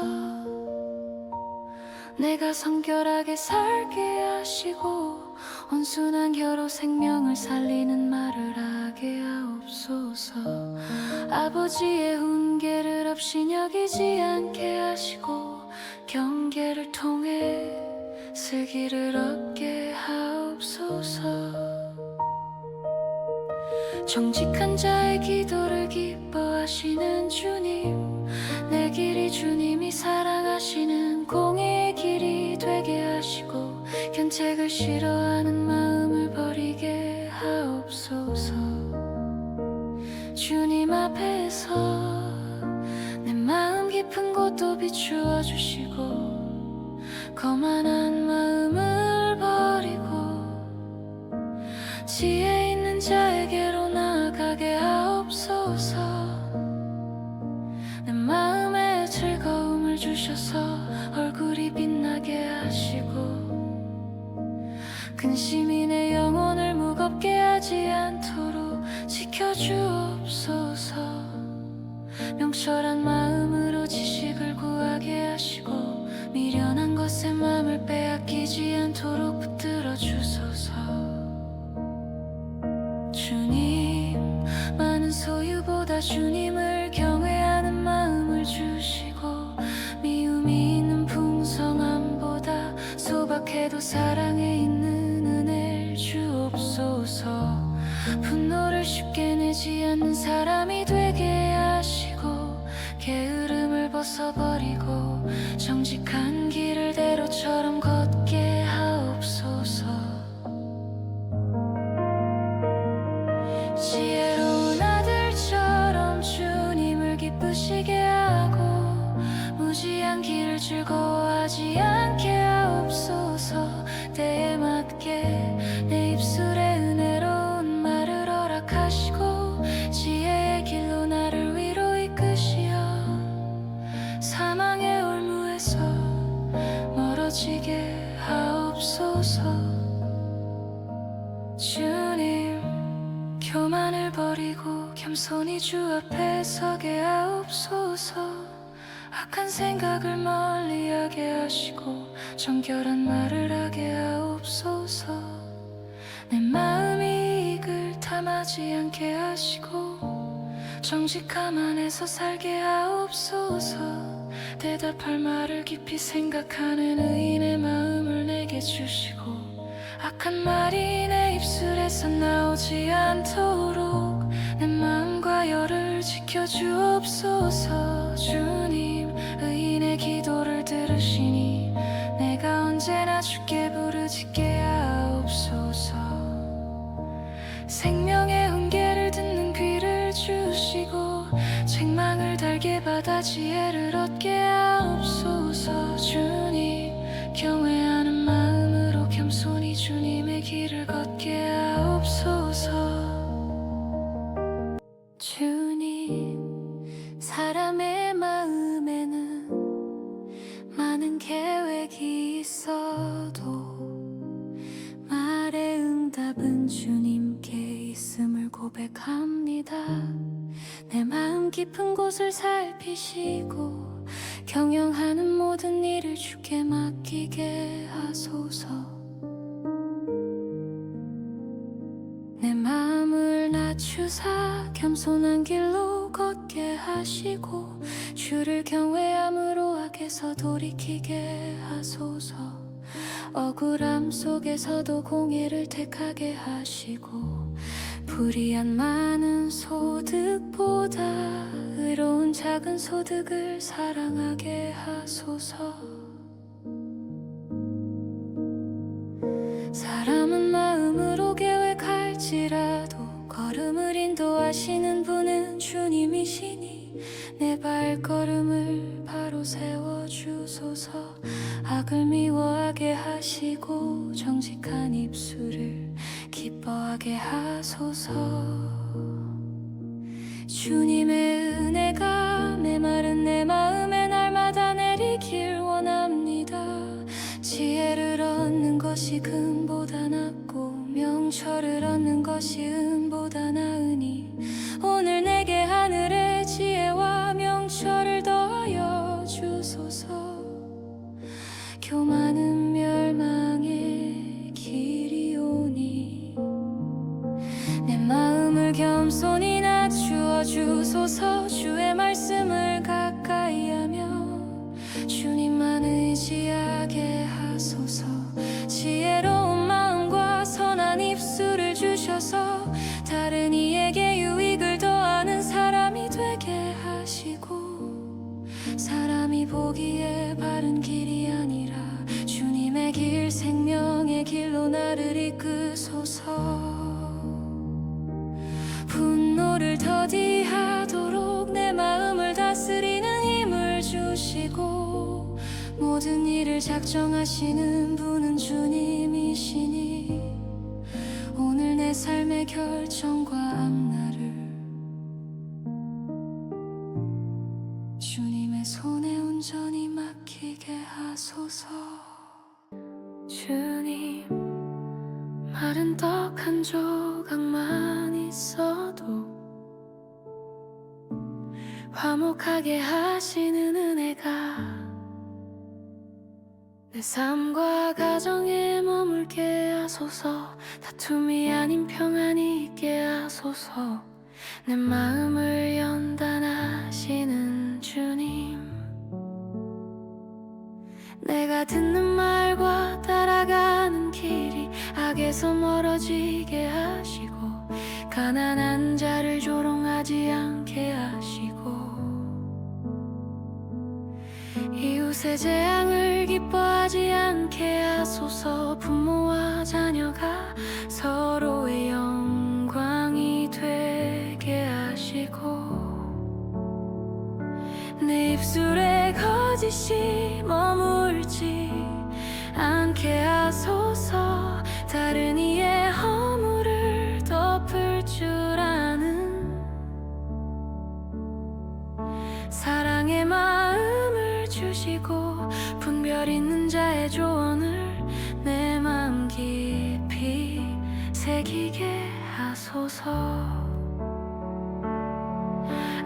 내가 성결하게 살게 하시고 온순한 혀로 생명을 살리는 말을 하게 하옵소서. 아버지의 훈계를 없이 여기지 않게 하시고 경계를 통해 슬기를 얻게 하옵소서. 정직한 자의 기도를 기뻐하시는 주님, 내 길이 주님이 사랑하시는 공의의 길이 되게 하시고 견책을 싫어하는 마음을 버리게 하옵소서. 주님 앞에서 내 마음 깊은 곳도 비추어 주시고 거만한 마음을 버리고 지혜 있는 자에게로 나아가게 하옵소서. 내 마음에 즐거움을 주셔서 얼굴이 빛나게 하시고 근심이 내 영혼을 무겁게 하지 않도록 지켜주옵소서. 명철한 마음으로 지식을 구하게 하시고 미련한 것에 마음을 빼앗기지 않도록 붙들어 주소서. 주님, 많은 소유보다 주님을 경외하는 마음을 주시고 미움이 있는 풍성함보다 소박해도 사랑에 있는 은혜를 주옵소서. 분노를 쉽게 내지 않는 사람이 되게 하시고 게으름을 벗어버리고 정직한 길을 대로처럼 걷게 하옵소서. 지혜로운 아들처럼 주님을 기쁘시게 하고 무지한 길을 즐거워하지 않게 하옵소서. 때에 맞게 내 입술에 은혜로운 말을 허락하시고 지혜의 길로 나를 위로 이끄시어 사망의 올무에서 멀어지게 하옵소서. 주님, 교만을 버리고 겸손히 주 앞에 서게 하옵소서. 악한 생각을 멀리하게 하시고 정결한 말을 하게 하옵소서. 내 마음이 이익을 탐하지 않게 하시고 정직함 안에서 살게 하옵소서. 대답할 말을 깊이 생각하는 의인의 마음을 내게 주시고 악한 말이 내 입술에서 나오지 않도록 내 마음과 열을 지켜주옵소서. 주님, 의인의 기도를 들으시니 내가 언제나 주께 부르짖게 하옵소서. 생명의 훈계를 듣는 귀를 주시고 책망을 달게 받아 지혜를 얻게 하옵소서. 주님, 경외하는 마음으로 겸손히 주님의 길을 걷게 하옵소서. 주님, 사람의 마음에는 많은 계획이 있어도 말의 응답은 주님께 있음을 고백합니다. 내 마음 깊은 곳을 살피시고 경영하는 모든 일을 주께 맡기게 하소서. 내 마음을 낮추사 겸손한 길로 걷게 하시고 주를 경외함으로 악에서 돌이키게 하소서. 억울함 속에서도 공의를 택하게 하시고 불의한 많은 소득보다 의로운 작은 소득을 사랑하게 하소서. 사람은 마음으로 계획할지라도 걸음을 인도하시는 분은 주님이시니 내 발걸음을 바로 세워주소서. 악을 미워하게 하시고 정직한 입술을 기뻐하게 하소서. 주님의 은혜가 메마른 내 마음에 날마다 내리 교만은 멸망의 길이 오니 내 마음을 겸손히 낮추어 주소서. 주의 말씀을 가까이 하며 주님만 의지하게 하소서. 지혜로운 마음과 선한 입술을 주셔서 다른 이에게 유익을 더하는 사람이 되게 하시고, 사람이 보기에 바른 길이 아니라 주님의 길 생명의 길로 나를 이끄소서. 분노를 더디하도록 내 마음을 다스리는 힘을 주시고, 모든 일을 작정하시는 분은 주님이시니 오늘 내 삶의 결정과 앞날을 주님의 손에 온전히 맡기게 하소서. 주님, 마른 떡 한 조각만 있어도 화목하게 하시는 은혜가 내 삶과 가정에 머물게 하소서. 다툼이 아닌 평안이 있게 하소서. 내 마음을 연단하시는 주님, 내가 듣는 말과 따라가는 길이 악에서 멀어지게 하시고, 가난한 자를 조롱하지 않게 하시고, 이웃의 재앙을 기뻐하지 않게 하소서. 부모와 자녀가 서로의 영광이 되게 하시고, 내 입술에 거짓이 머물지 않게 하소서. 다른 이의 허물을 덮을 줄 아는 사랑의 마음을 주시고, 분별 있는 자의 조언을 내 마음 깊이 새기게 하소서.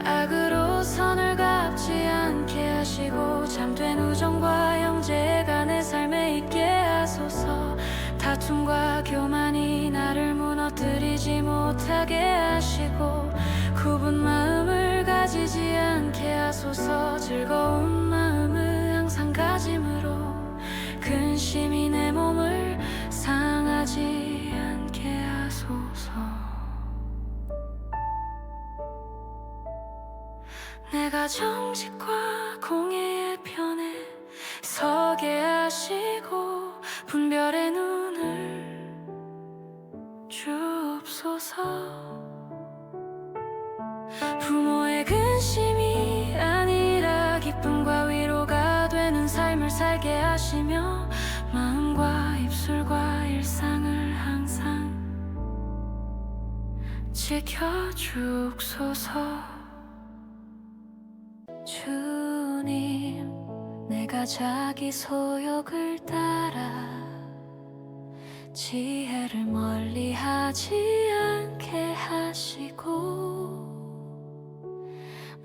악으로 선을 갚지 않게 하시고, 참된 우정과 형제가 내 삶에 있게 하소서. 다툼과 교만이 나를 무너뜨리지 못하게 하시고, 굽은 마음을 가지지 않게 하소서. 즐거운 마음을 항상 가짐으로 근심이 내 몸을 상하지 않게 하소서. 내가 정직과 공의의 편에 서게 하시고, 분별의 눈을 주옵소서. 부모의 근심이 아니라 기쁨과 위로가 되는 삶을 살게 하시며, 마음과 입술과 일상을 항상 지켜주옵소서. 주님, 내가 자기 소욕을 따라 지혜를 멀리하지 않게 하시고,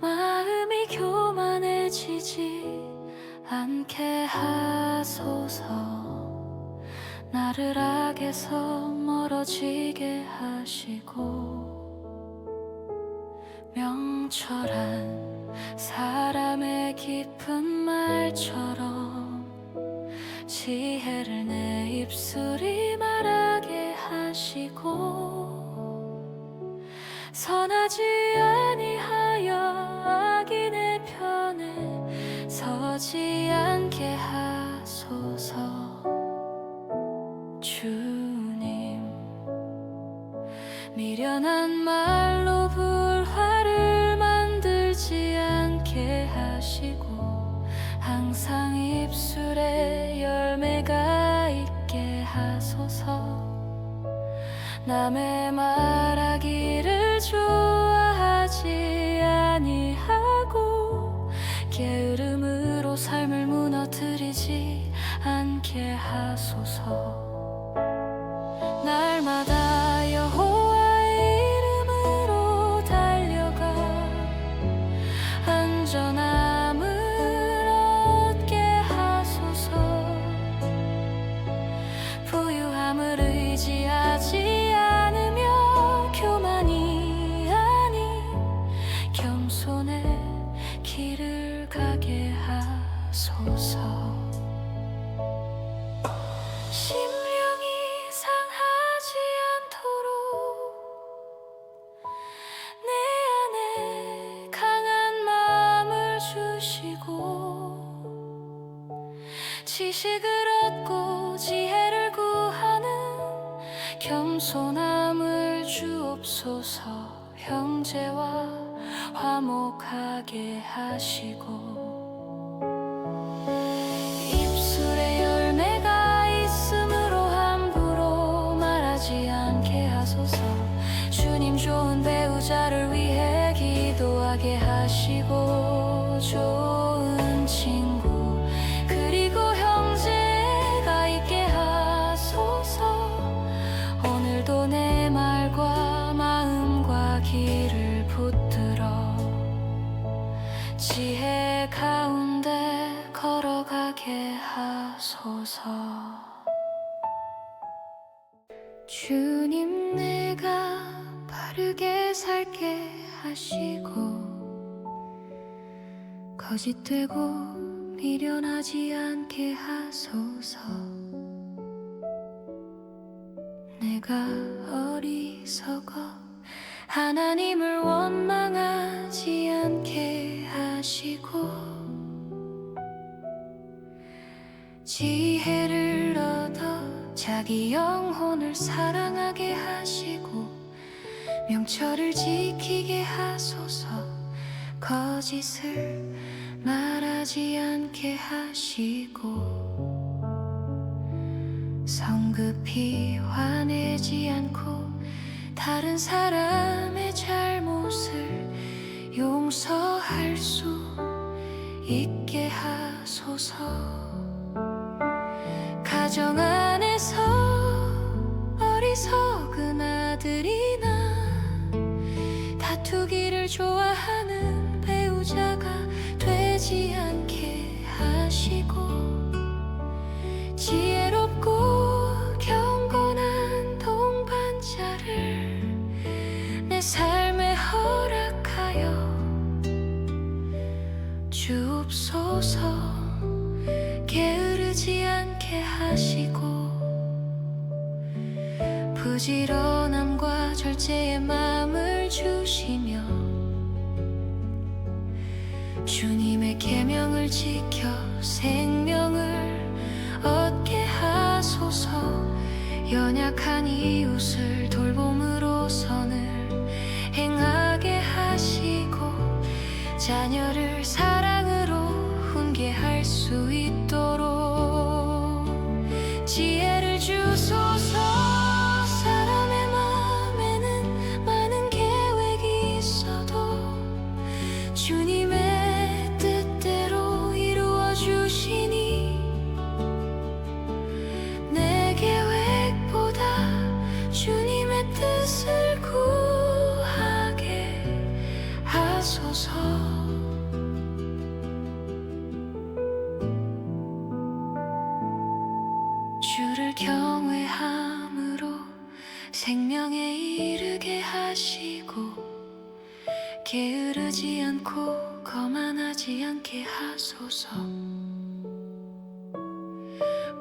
마음이 교만해지지 않게 하소서. 나를 악에서 멀어지게 하시고, 명철한 사람의 깊은 말처럼 지혜를 내 입술이 말하게 하시고, 선하지 아니하여 악인의 편에 서지 않게 하소서. 주님, 미련한 말로 불화를 만들지 않게 하시고, 항상 입술에 열매가 있게 하소서. 남의 말하기를 좋아하지 아니하고, 게으름으로 삶을 무너뜨리지 않게 하소서. 날마다 여호와의 이름으로 달려가 안전함을 얻게 하소서. 화목하게 하소서. 심령이 상하지 않도록 내 안에 강한 마음을 주시고 지식을 얻고 지혜를 구하는 겸손함을 주옵소서. 형제와 화목하게 하시고 입술에 열매가 있으므로 함부로 말하지 않게 하소서. 주님 좋은 배우자를 위해 기도하게 하시고 좋은 친구 그리고 형제가 있게 하소서. 오늘도 내 말과 마음과 길을 붙들어 지혜 가운데 걸어가게 하소서. 주님 내가 바르게 살게 하시고 거짓되고 미련하지 않게 하소서. 내가 어리석어 하나님을 원망하지 않게 하시고 지혜를 얻어 자기 영혼을 사랑하게 하시고 명철을 지키게 하소서. 거짓을 말하지 않게 하시고 성급히 화내지 않고 다른 사람의 잘못을 용서할 수 있게 하소서. 가정 안에서 어리석은 아들이나 다투기를 좋아하는 배우자가 되지 않게 하시고 지혜롭고 경건한 동반자를 내 삶에 허락하여 주옵소서. 게으르지 않게 하시고 부지런함과 절제의 마음을 주시며 주님의 계명을 지켜 생명을 얻게 하소서. 연약한 이웃을 돌봄으로 선을 행하게 하시고 자녀를 사랑으로 훈계할 수 있도록 지혜를 주소서. 사람의 마음에는 많은 계획이 있어도 주님의 뜻대로 이루어 주시니 내 계획보다 주님의 뜻을 구하게 하소서. 주를 경외함으로 생명에 이르게 하시고 게으르지 않고 거만하지 않게 하소서.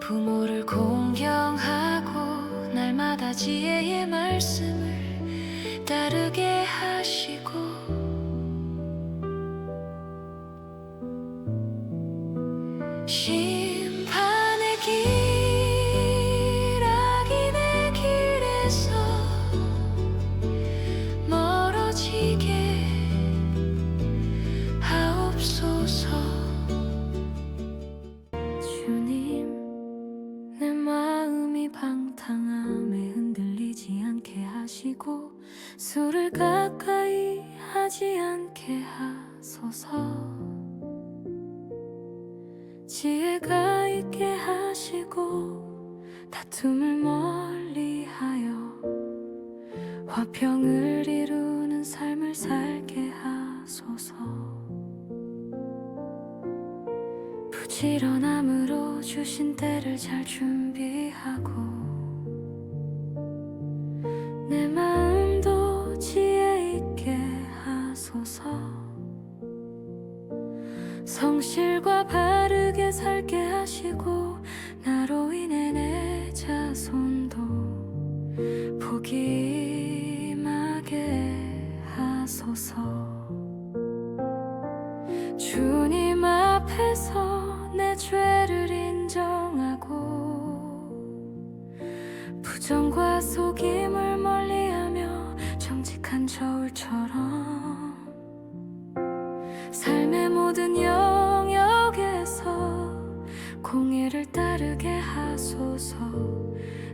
부모를 공경하고 날마다 지혜의 말씀을 따르게 하시고 심판의 길 악인의 길에서 멀어지게 하옵소서. 주님 내 마음이 방탕함에 흔들리지 않게 하시고 술을 가까이 하지 않게 하소서. 지혜가 있게 하시고 다툼을 멀리하여 화평을 이루는 삶을 살게 하소서. 부지런함으로 주신 때를 잘 준비하고 내 마음도 지혜 있게 하소서. 성실과 바르게 살게 하시고 나로 인해 내 자손도 복이 임하게 하소서. 주님 앞에서 내 죄를 인정하고 부정과 속임을 멀리하며 정직한 저울처럼 삶의 모든 영역에서 공의를 따르게 하소서.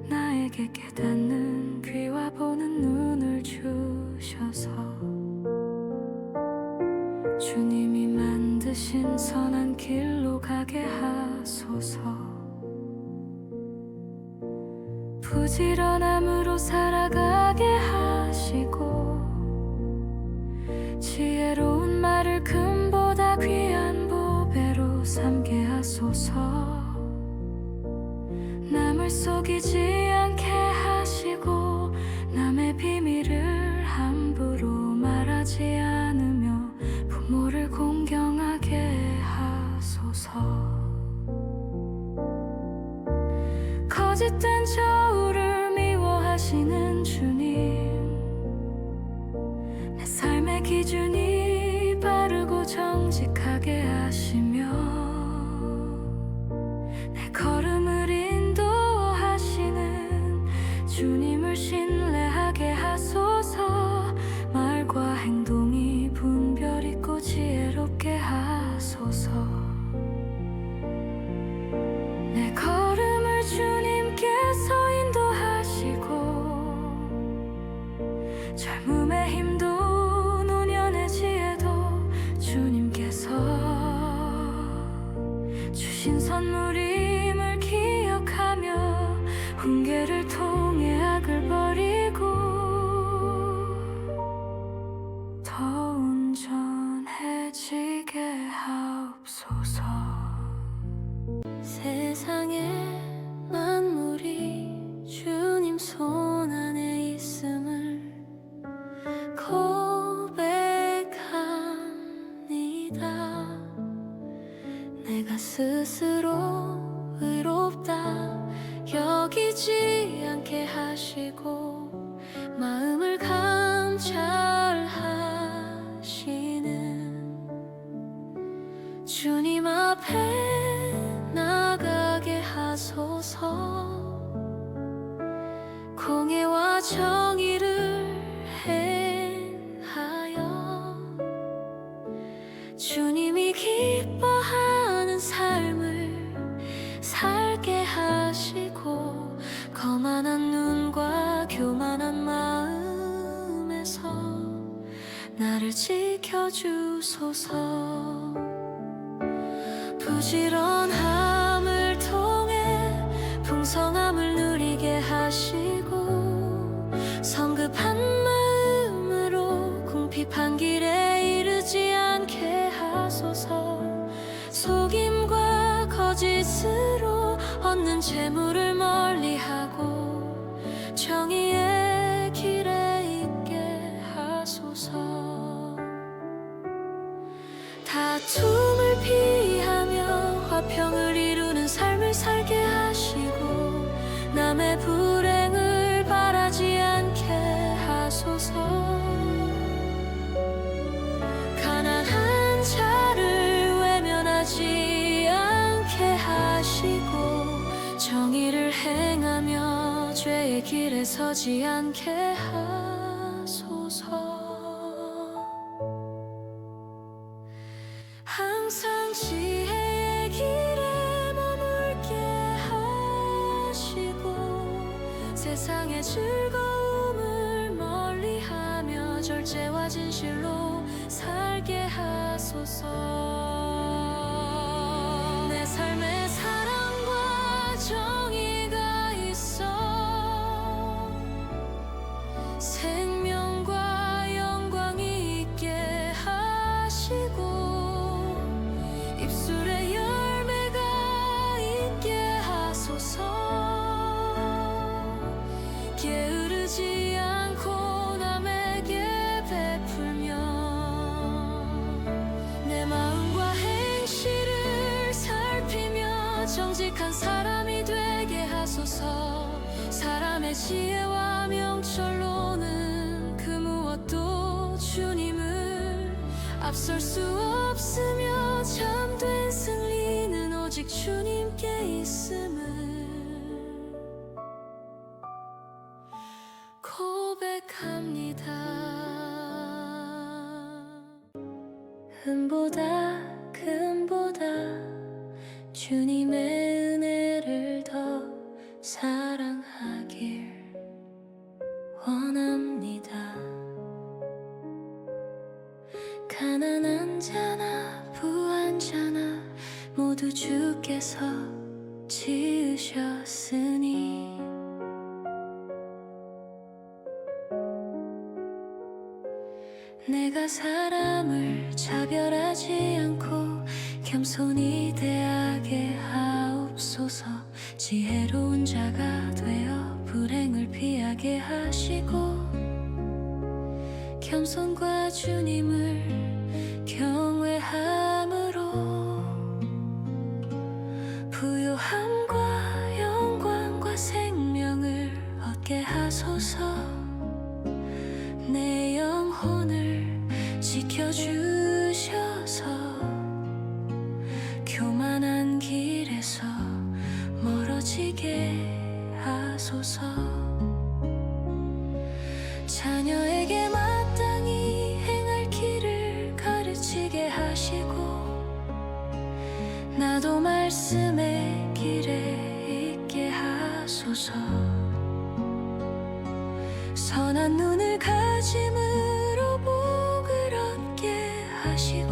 나에게 깨닫는 귀와 보는 눈을 주셔서 주님이 만드신 선한 길로 가게 하소서. 부지런함으로 살아가게 하시고 지혜로운 말을 금보다 귀한 보배로 삼게 하소서. 남을 속이지 않게 하시고 남의 비밀을 함부로 말하지 않으며 부모를 공경하게 하소서. 거짓된 저울을 미워하시는 주님, 내 삶의 기준이 바르고 정직하게 하시며 내 걸음을 인도하시는 주님을 신뢰하게 하소서. 말과 행동이 분별 있고 지혜롭게 하소서. 내 걸음을 주님께서 인도하시고 젊음의 힘도 노년의 지혜도 주님께서 주신 선물임을 기억하며 훈계를 통해 악을 버리고 더 온전해지게 하옵소서. 세상의 만물이 주님 손 안에 있음을 고백합니다. 내가 스스로 의롭다 여기지 않게 하시고 마음을 감찰하시는 주님 앞에 나가게 하소서. 공의와 정의를 행하여 주님이 기뻐하는 삶을 살게 하시고 거만한 눈과 교만한 마음에서 나를 지켜주소서. 부지런함을 통해 풍성함을 누리게 하시고 성급한 마음으로 궁핍한 길에 이르지 않게 하소서. 속임과 거짓으로 얻는 재물을 멀리하고 정의의 길에 있게 하소서. 다툼을 피하며 화평을 이루는 삶을 살게 하시고 남의 불행을 바라지 않게 하소서. 가난한 자를 외면하지 않게 하시고 정의를 행하며 죄의 길에 서지 않게 하소서. 항상 지혜의 길에 머물게 하시고 세상의 즐거움을 멀리하며 절제와 진실로 살게 하소서. 내 삶에 사랑과 정의가 있어 생명과 영광이 있게 하시고 입술에 열매가 있게 하소서. 게으르지 않고 남에게 베풀며 내 마음과 정직한 사람이 되게 하소서. 사람의 지혜와 명철로는 그 무엇도 주님을 앞설 수 없으며 참된 승리는 오직 주님께 있음을 고백합니다. 흠보다 금보다 주님의 은혜를 더 사랑하길 원합니다. 가난한 자나 부한 자나 모두 주께서 지으셨으니 내가 사람을 차별하지 않고 겸손히 대하게 하옵소서. 지혜로운 자가 되어 불행을 피하게 하시고 겸손과 주님을 경외함으로 부요함과 영광과 생명을 얻게 하소서. 내 영혼을 지켜주셔서 교만한 길에서 멀어지게 하소서. 자녀에게 마땅히 행할 길을 가르치게 하시고 나도 말씀의 길에 있게 하소서. 선한 눈을 가짐으로 복을 얻게 하시고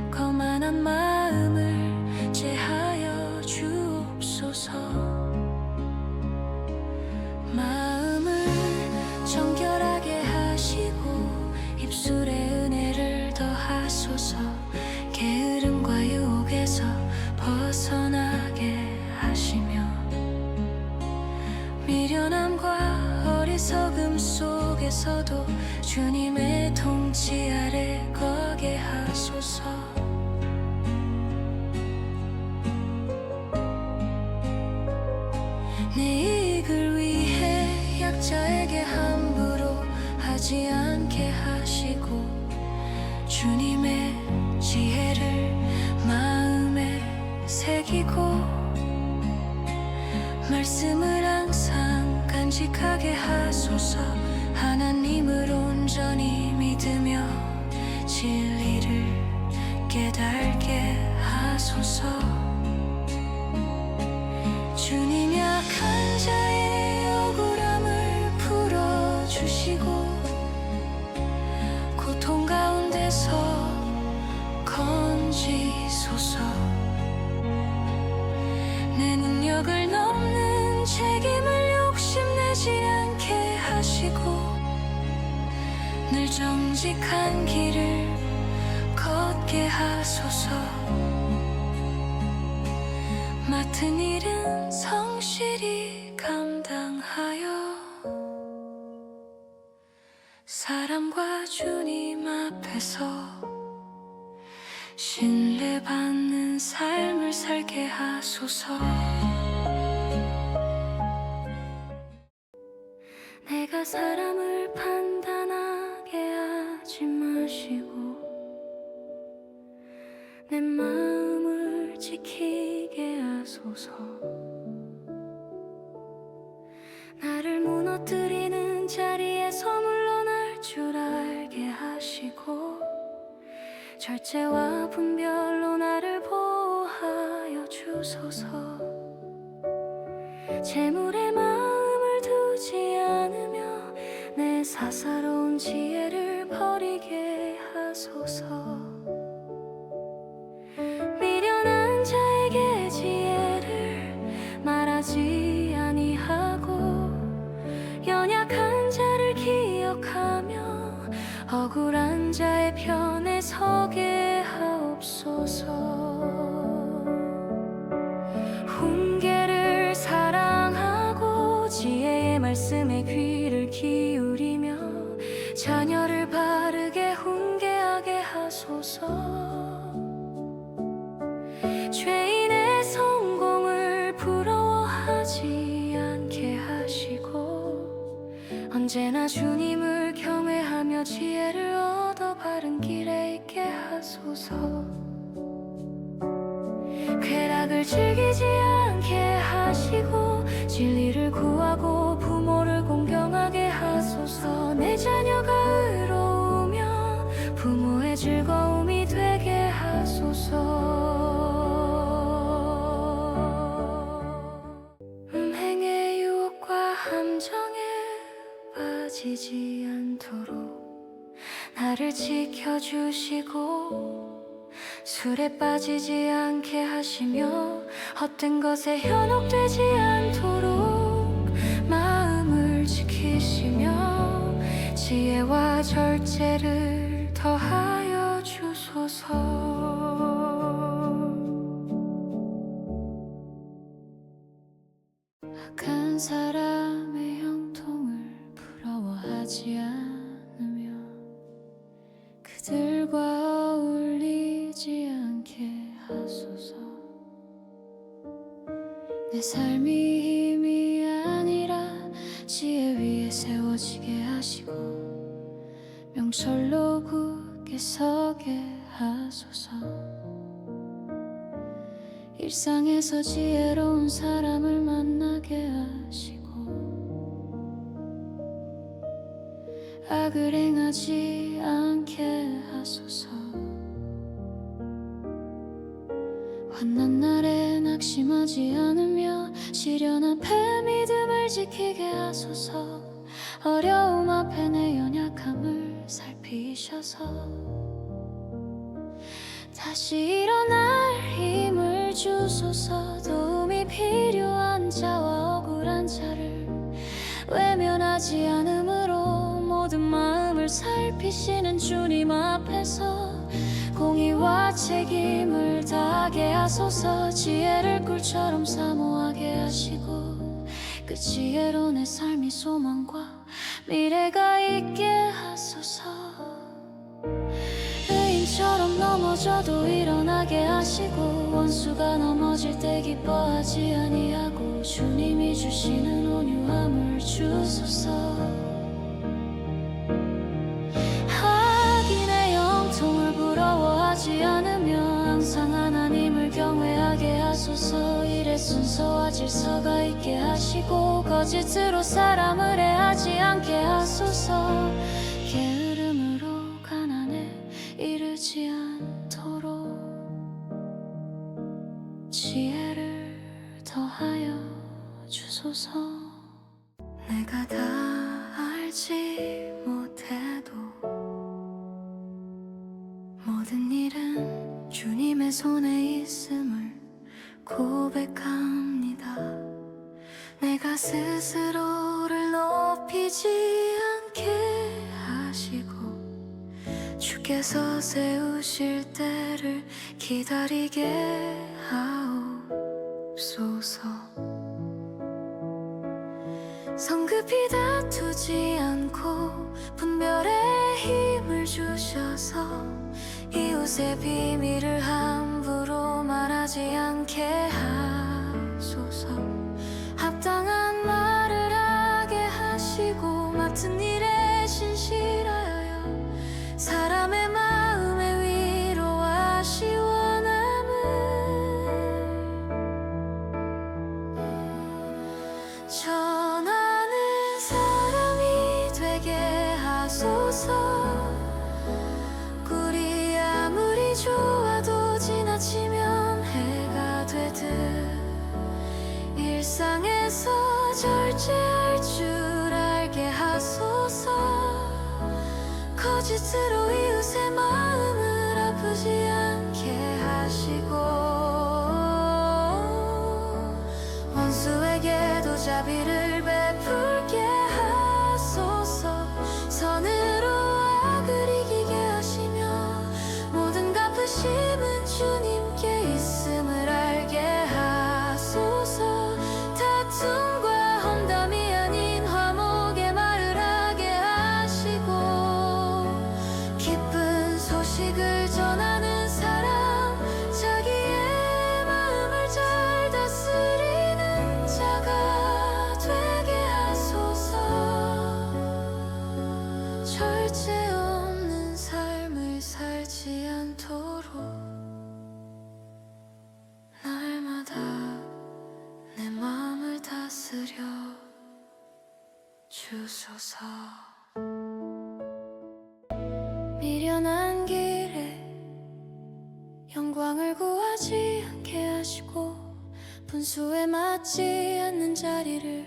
거만한 마음을 제하여 주옵소서. 마음을 정결하게 하시고 입술에 은혜를 더하소서. 게으름과 유혹에서 벗어나게 하시며 미련함과 어리석음 속에서도 주님의 통치 아래 거게 하소서. 내 이익을 위해 약자에게 함부로 하지 않게 하시고 주님의 지혜를 마음에 새기고 말씀을 항상 간직하게 하소서. 하나님을 온전히 믿으며 진리를 깨달게 하소서. 주님 약한 자의 억울함을 풀어주시고 고통 가운데서 건지소서. 내 능력을 넘는 책임을 욕심내지 않게 하시고 늘 정직한 길을 걷게 하소서. 맡은 일은 성실히 감당하여 사람과 주님 앞에서 신뢰받는 삶을 살게 하소서. 내가 사람을 판단하게 하지 마시고 내 마음을 지키게 하소서. 나를 무너뜨리는 자리에서 물러날 줄 알게 하시고 절제와 분별로 나를 보호하여 주소서. 재물에 마음을 두지 않으며 내 사사로운 지혜를 버리게 하소서. 미련한 자에게 지혜를 말하지 아니하고 연약한 자를 기억하며 억울한 자의 편에 서게 하옵소서. 훈계를 사랑하고 지혜의 말씀에 귀를 기울이며 자녀를 바르게 훈계하게 하소서. 죄인의 언제나 주님을 경외하며 지혜를 얻어 바른 길에 있게 하소서. 쾌락을 즐기지 않게 하시고 진리를 구하고 부모를 공경하게 하소서. 내 자녀가 의로우며 부모의 즐거움이 되게 하소서. 음행의 유혹과 함정에 빠지지 않도록 나를 지켜주시고 술에 빠지지 않게 하시며 헛된 것에 현혹되지 않도록 마음을 지키시며 지혜와 절제를 더하여 주소서. 악한 사람의 형통을 부러워하지 않으며 그들과 어울리지 않게 하소서. 내 삶이 힘이 아니라 지혜 위에 세워지게 하시고 명철로 굳게 서게 하소서. 일상에서 지혜로운 사람을 만나게 하시고 악을 행하지 않게 하소서. 환난 날에 낙심하지 않으며 시련 앞에 믿음을 지키게 하소서. 어려움 앞에 내 연약함을 살피셔서 다시 일어날 힘을 주소서. 도움이 필요한 자와 억울한 자를 외면하지 않으므로 모든 마음을 살피시는 주님 앞에서 공의와 책임을 다하게 하소서. 지혜를 꿀처럼 사모하게 하시고 그 지혜로 내 삶이 소망과 미래가 있게 하소서. 의인처럼 넘어져도 일어나게 하시고 원수가 넘어질 때 기뻐하지 아니하고 주님이 주시는 온유함을 주소서. 악인의 영통을 부러워하지 않으며 항상 하나님을 경외하게 하소서. 일의 순서와 질서가 있게 하시고 거짓으로 사람을 해하지 않게 하소서. 게으름으로 가난에 이르지 않도록 지혜를 더하여 주소서. 내가 다 알지 못해도 모든 일은 주님의 손에 있음을 고백합니다. 내가 스스로를 높이지 않게 하시고 주께서 세우실 때를 기다리게 하옵소서. 성급히 다투지 않고 분별의 힘을 주셔서 이웃의 비밀을 함부로 말하지 않게 하소서. 합당한 말을 하게 하시고 맡은 일에 신실하여 사람의 마음의 위로와 시원함을 전하는 사람이 되게 하소서. 꿀이 아무리 좋아도 지나치면 해가 되듯 일상에서 절제할 줄 알게 하소서. 거짓으로 이웃의 마음을 아프지 않게 하시고 원수에게도 자비를 베풀게 하소서. 선으로 악을 이기게 하시며 모든 갚으심은 주님께 있음을 알게 하소서. 다툼과 험담이 아닌 화목의 말을 하게 하시고 기쁜 소식을 전하는 사람, 자기의 마음을 잘 다스리는 자가 되게 하소서. 하소서. 미련한 길에 영광을 구하지 않게 하시고 분수에 맞지 않는 자리를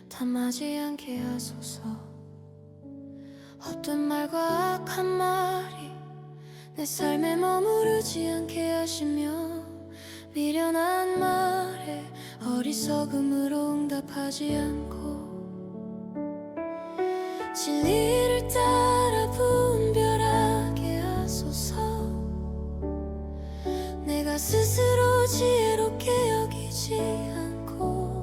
탐하지 않게 하소서. 헛된 말과 악한 말이 내 삶에 머무르지 않게 하시며 미련한 말에 어리석음으로 응답하지 않고 진리를 따라 분별하게 하소서. 내가 스스로 지혜롭게 여기지 않고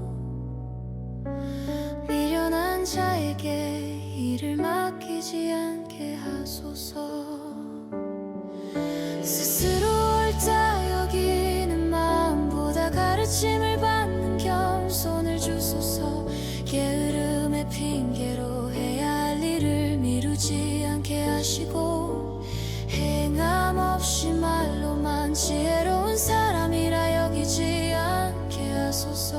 미련한 자에게 일을 맡기지 않게 하소서. 스스로 옳다 여기는 마음보다 가르침을 받는 겸손을 주소서. 게으름의 핑계로 해야 할 일을 미루지 않게 하시고 행함 없이 말로만 지혜로운 사람이라 여기지 않게 하소서.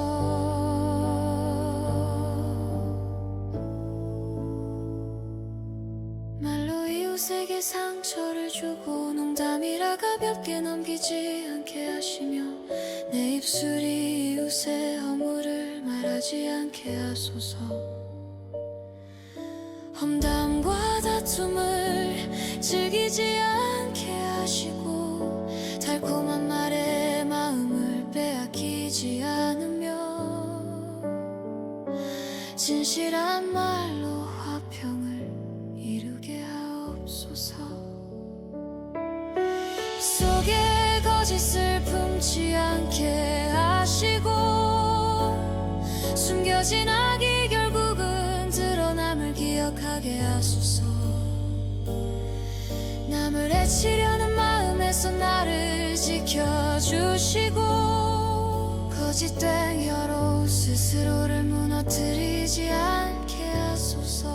말로 이웃에게 상처를 주고 농담이라 가볍게 넘기지 않게 하시며 내 입술이 이웃의 허물을 말하지 않게 하소서. 험담과 다툼을 즐기지 않게 하시고 달콤한 말에 마음을 빼앗기지 않으며 진실한 말로 화평을 이루게 하옵소서. 속에 거짓을 품지 않게 하시고 숨겨진 악이 결국은 드러남을 기억하게 하소서. 남을 해치려는 마음에서 나를 지켜주시고 거짓된 혀로 스스로를 무너뜨리지 않게 하소서.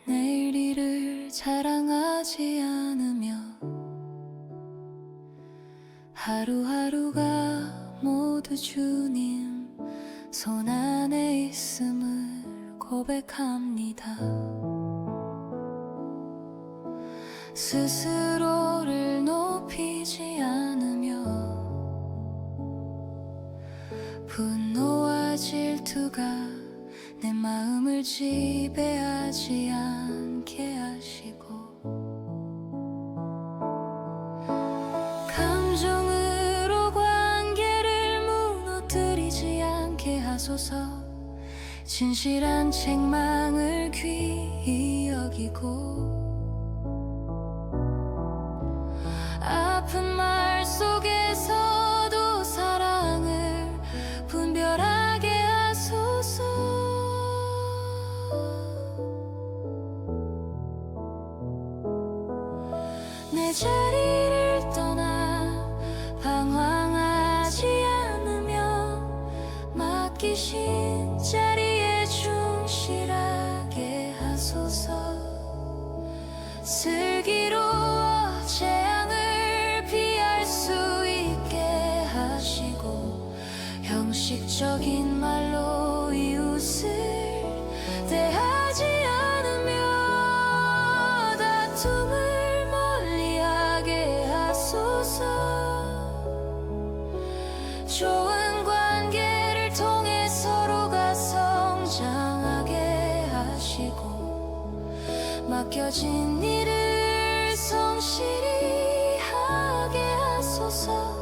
내일 일을 자랑하지 않으며 하루하루가 모두 주님 손 안에 있음을 고백합니다. 스스로를 높이지 않으며 분노와 질투가 내 마음을 지배하지 않게 하시고 감정으로 관계를 무너뜨리지 않게 하소서. 진실한 책망을 귀히 여기고 아픈 말 속에서도 사랑을 분별하게 하소서. 내 자리를 떠나 방황하지 않으며 맡기신 자리에 충실하게 하소서. 슬기로워 재앙을 피할 수 있게 하시고 형식적인 말로 이웃을 대하지 않으며 다툼을 멀리하게 하소서. 좋은 관계를 통해 서로가 성장하게 하시고 맡겨진 일을 성실히 하게 하소서.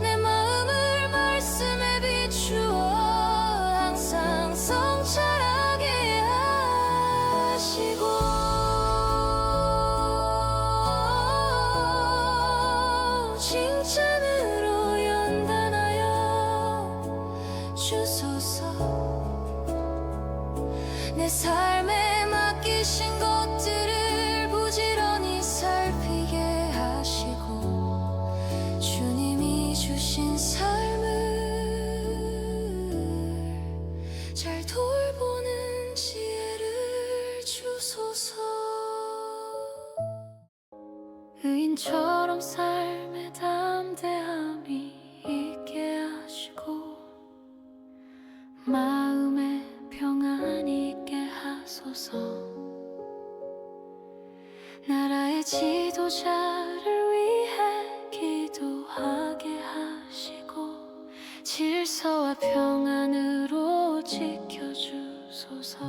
내 마음을 말씀에 비추어 항상 성찰하게 하시고 칭찬으로 연단하여 주소서. 내 삶에 맡기신 것들을 부지런히 살피게 하시고 주님이 주신 삶을 잘 돌보는 지혜를 주소서. 의인처럼 삶에 담대함이 있게 하시고 마음의 평안 지도자를 위해 기도하게 하시고 질서와 평안으로 지켜주소서.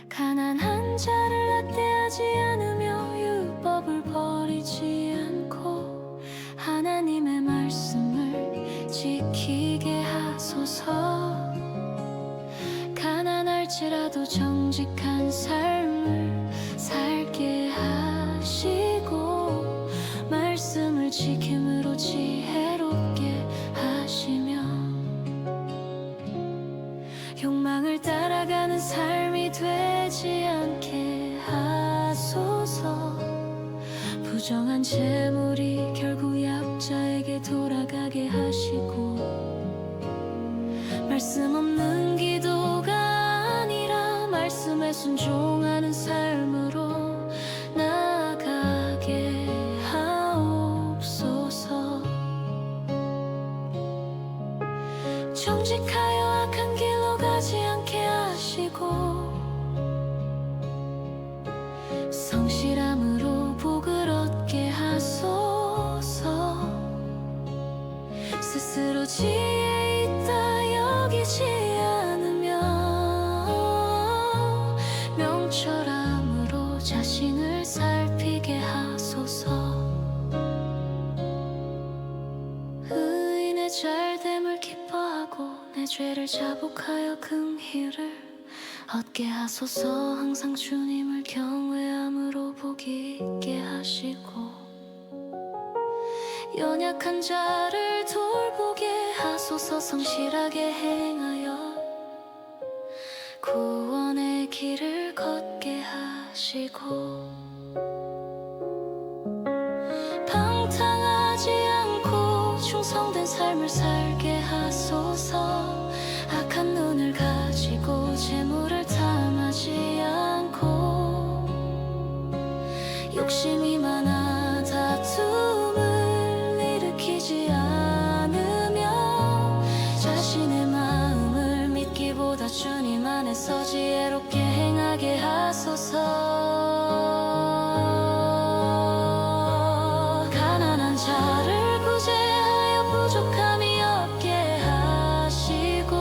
가난한 자를 학대하지 않으며 율법을 버리지 않고 하나님의 말씀을 지키게 하소서. 가난할지라도 정직한 삶을 살게 하시고 말씀을 지킴으로 지혜롭게 하시며 욕망을 따라가는 삶이 되지 않게 하소서. 부정한 재물이 결국 약자에게 돌아가게 하시고 말씀 없는 기도가 아니라 말씀에 순종하는 삶으로 나아가게 하옵소서. 정직하여 악한 길로 가지 않게 하시고 성실함으로 복을 얻게 하소서. 스스로 지혜 있다 여기지 않으며 명철함으로 자신을 살피게 하소서. 의인의 잘됨을 기뻐하고 내 죄를 자복하여 긍휼을 얻게 하소서. 항상 주님을 경외함으로 복이 있게 하시고 연약한 자를 돌보게 하소서. 성실하게 행하여 구원의 길을 걷게 하시고 방탕하지 않고 충성된 삶을 살게 하소서. 악한 눈을 가지고 재물을 탐하지 않고 욕심이 많아 다툼을 일으키지 않으며 자신의 마음을 믿기보다 주님 안에서 지혜롭게 행하게 하소서. 가난한 자를 구제하여 부족함이 없게 하시고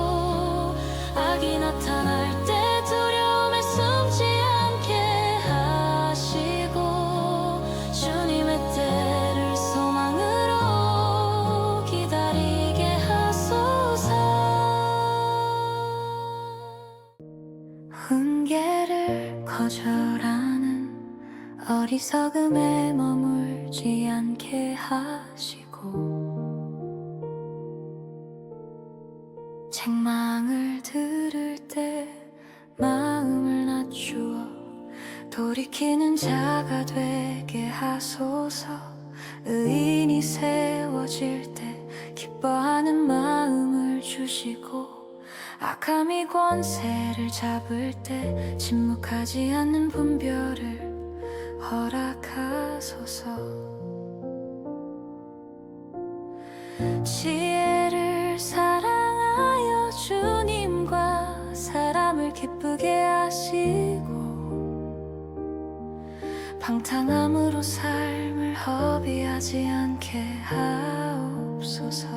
악이 나타날 때 두려움에 숨지 않게 하시고 주님의 때를 소망으로 기다리게 하소서. 훈계를 거절하는 어리석음에 머물지 않게 하시고 책망을 들을 때 마음을 낮추어 돌이키는 자가 되게 하소서. 의인이 세워질 때 기뻐하는 마음을 주시고 악함이 권세를 잡을 때 침묵하지 않는 분별을 허락하소서. 지혜를 사랑하여 주님과 사람을 기쁘게 하시고 방탕함으로 삶을 허비하지 않게 하옵소서.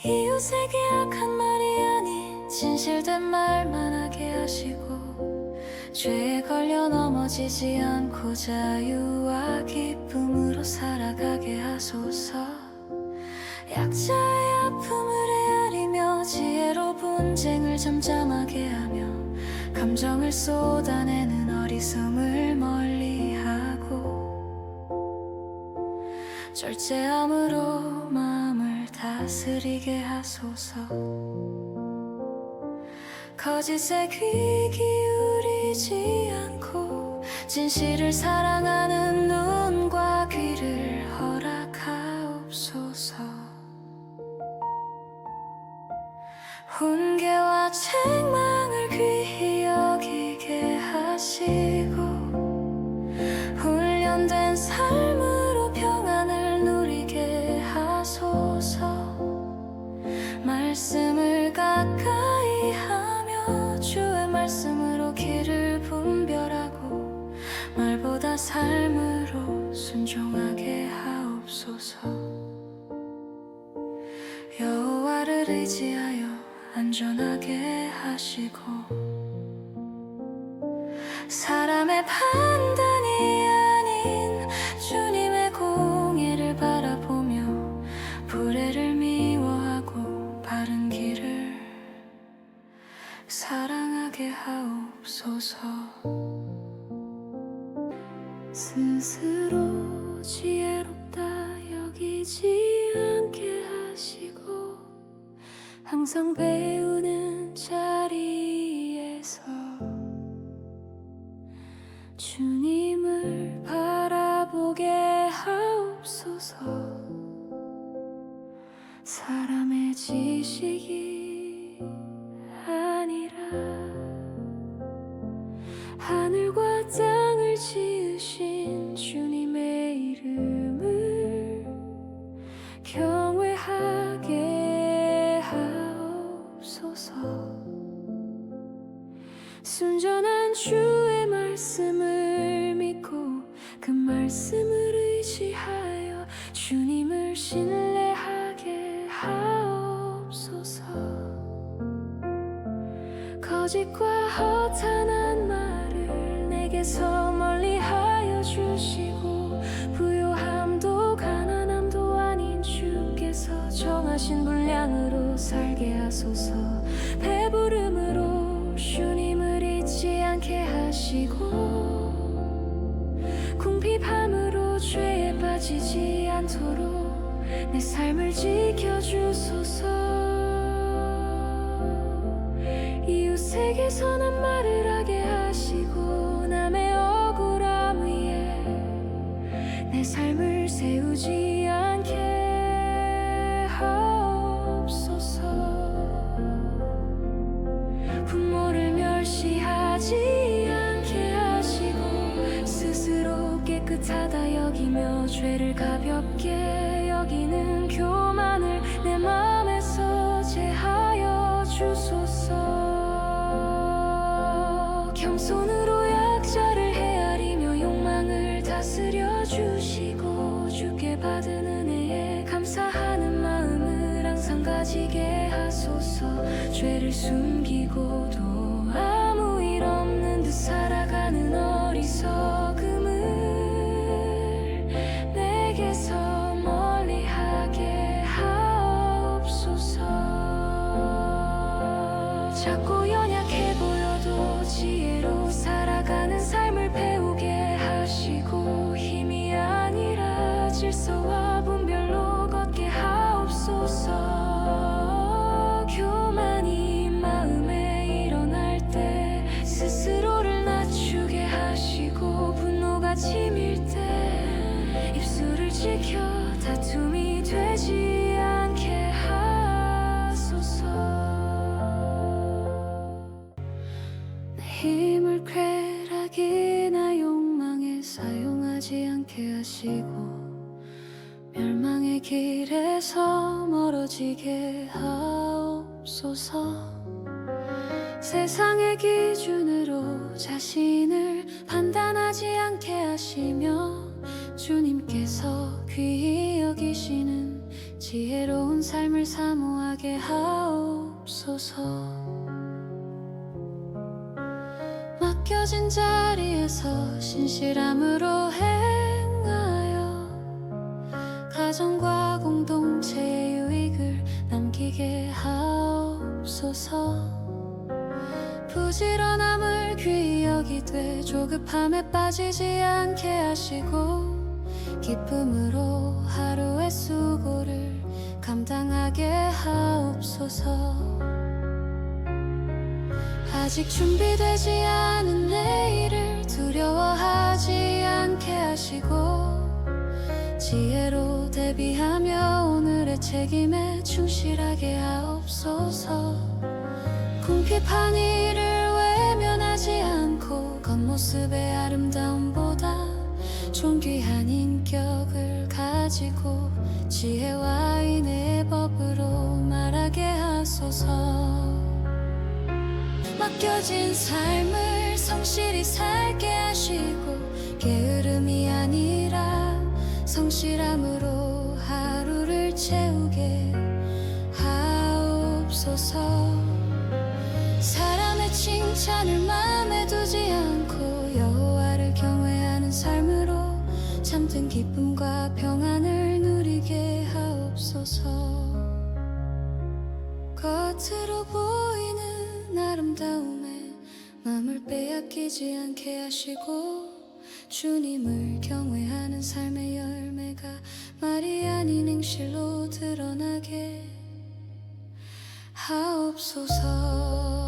이웃에게 악한 말이 아닌 진실된 말만 하게 하시고 죄에 걸려 넘어지지 않고 자유와 기쁨으로 살아가게 하소서. 약자의 아픔을 헤아리며 지혜로 분쟁을 잠잠하게 하며 감정을 쏟아내는 어리석음을 멀리하고 절제함으로 마음을 다스리게 하소서. 거짓에 귀 기울이지 않고 진실을 사랑하는 눈과 귀를 허락하옵소서. 훈계와 책망을 귀히 여기게 하시고 훈련된 삶으로 평안을 누리게 하소서. 말씀을 가까이 하며 내 판단이 아닌 주님의 공의를 바라보며 불의를 미워하고 바른 길을 사랑하게 하옵소서. 스스로 지혜롭다 여기지 않게 하시고 항상 배우는 자리에서 주님을 바라보게 하옵소서. 사람의 지식이 아니라 하늘과 땅을 지으신 주님의 이름을 경외하게 하옵소서. 순전한 주의 말씀을 믿고 그 말씀을 의지하여 주님을 신뢰하게 하옵소서. 거짓과 허탄한 말을 내게서 멀리하여 주시고 부요함도 가난함도 아닌 주께서 정하신 분량으로 살게 하소서. 배부름으로 주님을 잊지 않게 하시고 궁핍함으로 죄에 빠지지 않도록 내 삶을 지켜주소서. 이웃에게 선한 말을 하게 하시고 남의 억울함 위에 내 삶을 세우지 않게 하옵소서. 부모를 멸시하지 않게 하시고 스스로 깨끗하다 여기며 죄를 가볍게 여기는 교만을 내 마음에서 제하여 주소서. 겸손으로 약자를 헤아리며 욕망을 다스려 주시고 주께 받은 은혜에 감사하는 마음을 항상 가지게 하소서. 죄를 숨기고도 아무 일 없는 듯 살아가는 어리석음을 내게서 멀리하게 하옵소서. 작고 연약해 보여도 지혜로 살아가는 삶을 배우게 하시고 힘이 아니라 질서와 분별로 걷게 하옵소서. 교만이 마음에 일어날 때 스스로를 낮추게 하시고 분노가 치밀 때 입술을 지켜 다툼이 되지 않게 하소서. 내 힘을 쾌락이나 욕망에 사용하지 않게 하시고 멸망의 길에서 멀어지게 하옵소서. 세상의 기준으로 자신을 판단하지 않게 하시며 주님께서 귀히 여기시는 지혜로운 삶을 사모하게 하옵소서. 맡겨진 자리에서 신실함으로 행하여 가정과 공동체의 유익을 남기게 하옵소서. 부지런함을 귀히 여기되 조급함에 빠지지 않게 하시고 기쁨으로 하루의 수고를 감당하게 하옵소서. 아직 준비되지 않은 내일을 두려워하지 않게 하시고 지혜로 대비하며 오늘의 책임에 충실하게 하옵소서. 궁핍한 일을 외면하지 않고 겉모습의 아름다움보다 존귀한 인격을 가지고 지혜와 인애의 법으로 말하게 하소서. 맡겨진 삶을 성실히 살게 하시고 게으름이 아니라 성실함으로 하루를 채우게 하옵소서. 사람의 칭찬을 마음에 두지 않고 여호와를 하옵소서. 겉으로 보이는 아름다움에 마음을 빼앗기지 않게 하시고 주님을 경외하는 삶의 열매가 말이 아닌 행실로 드러나게 하옵소서.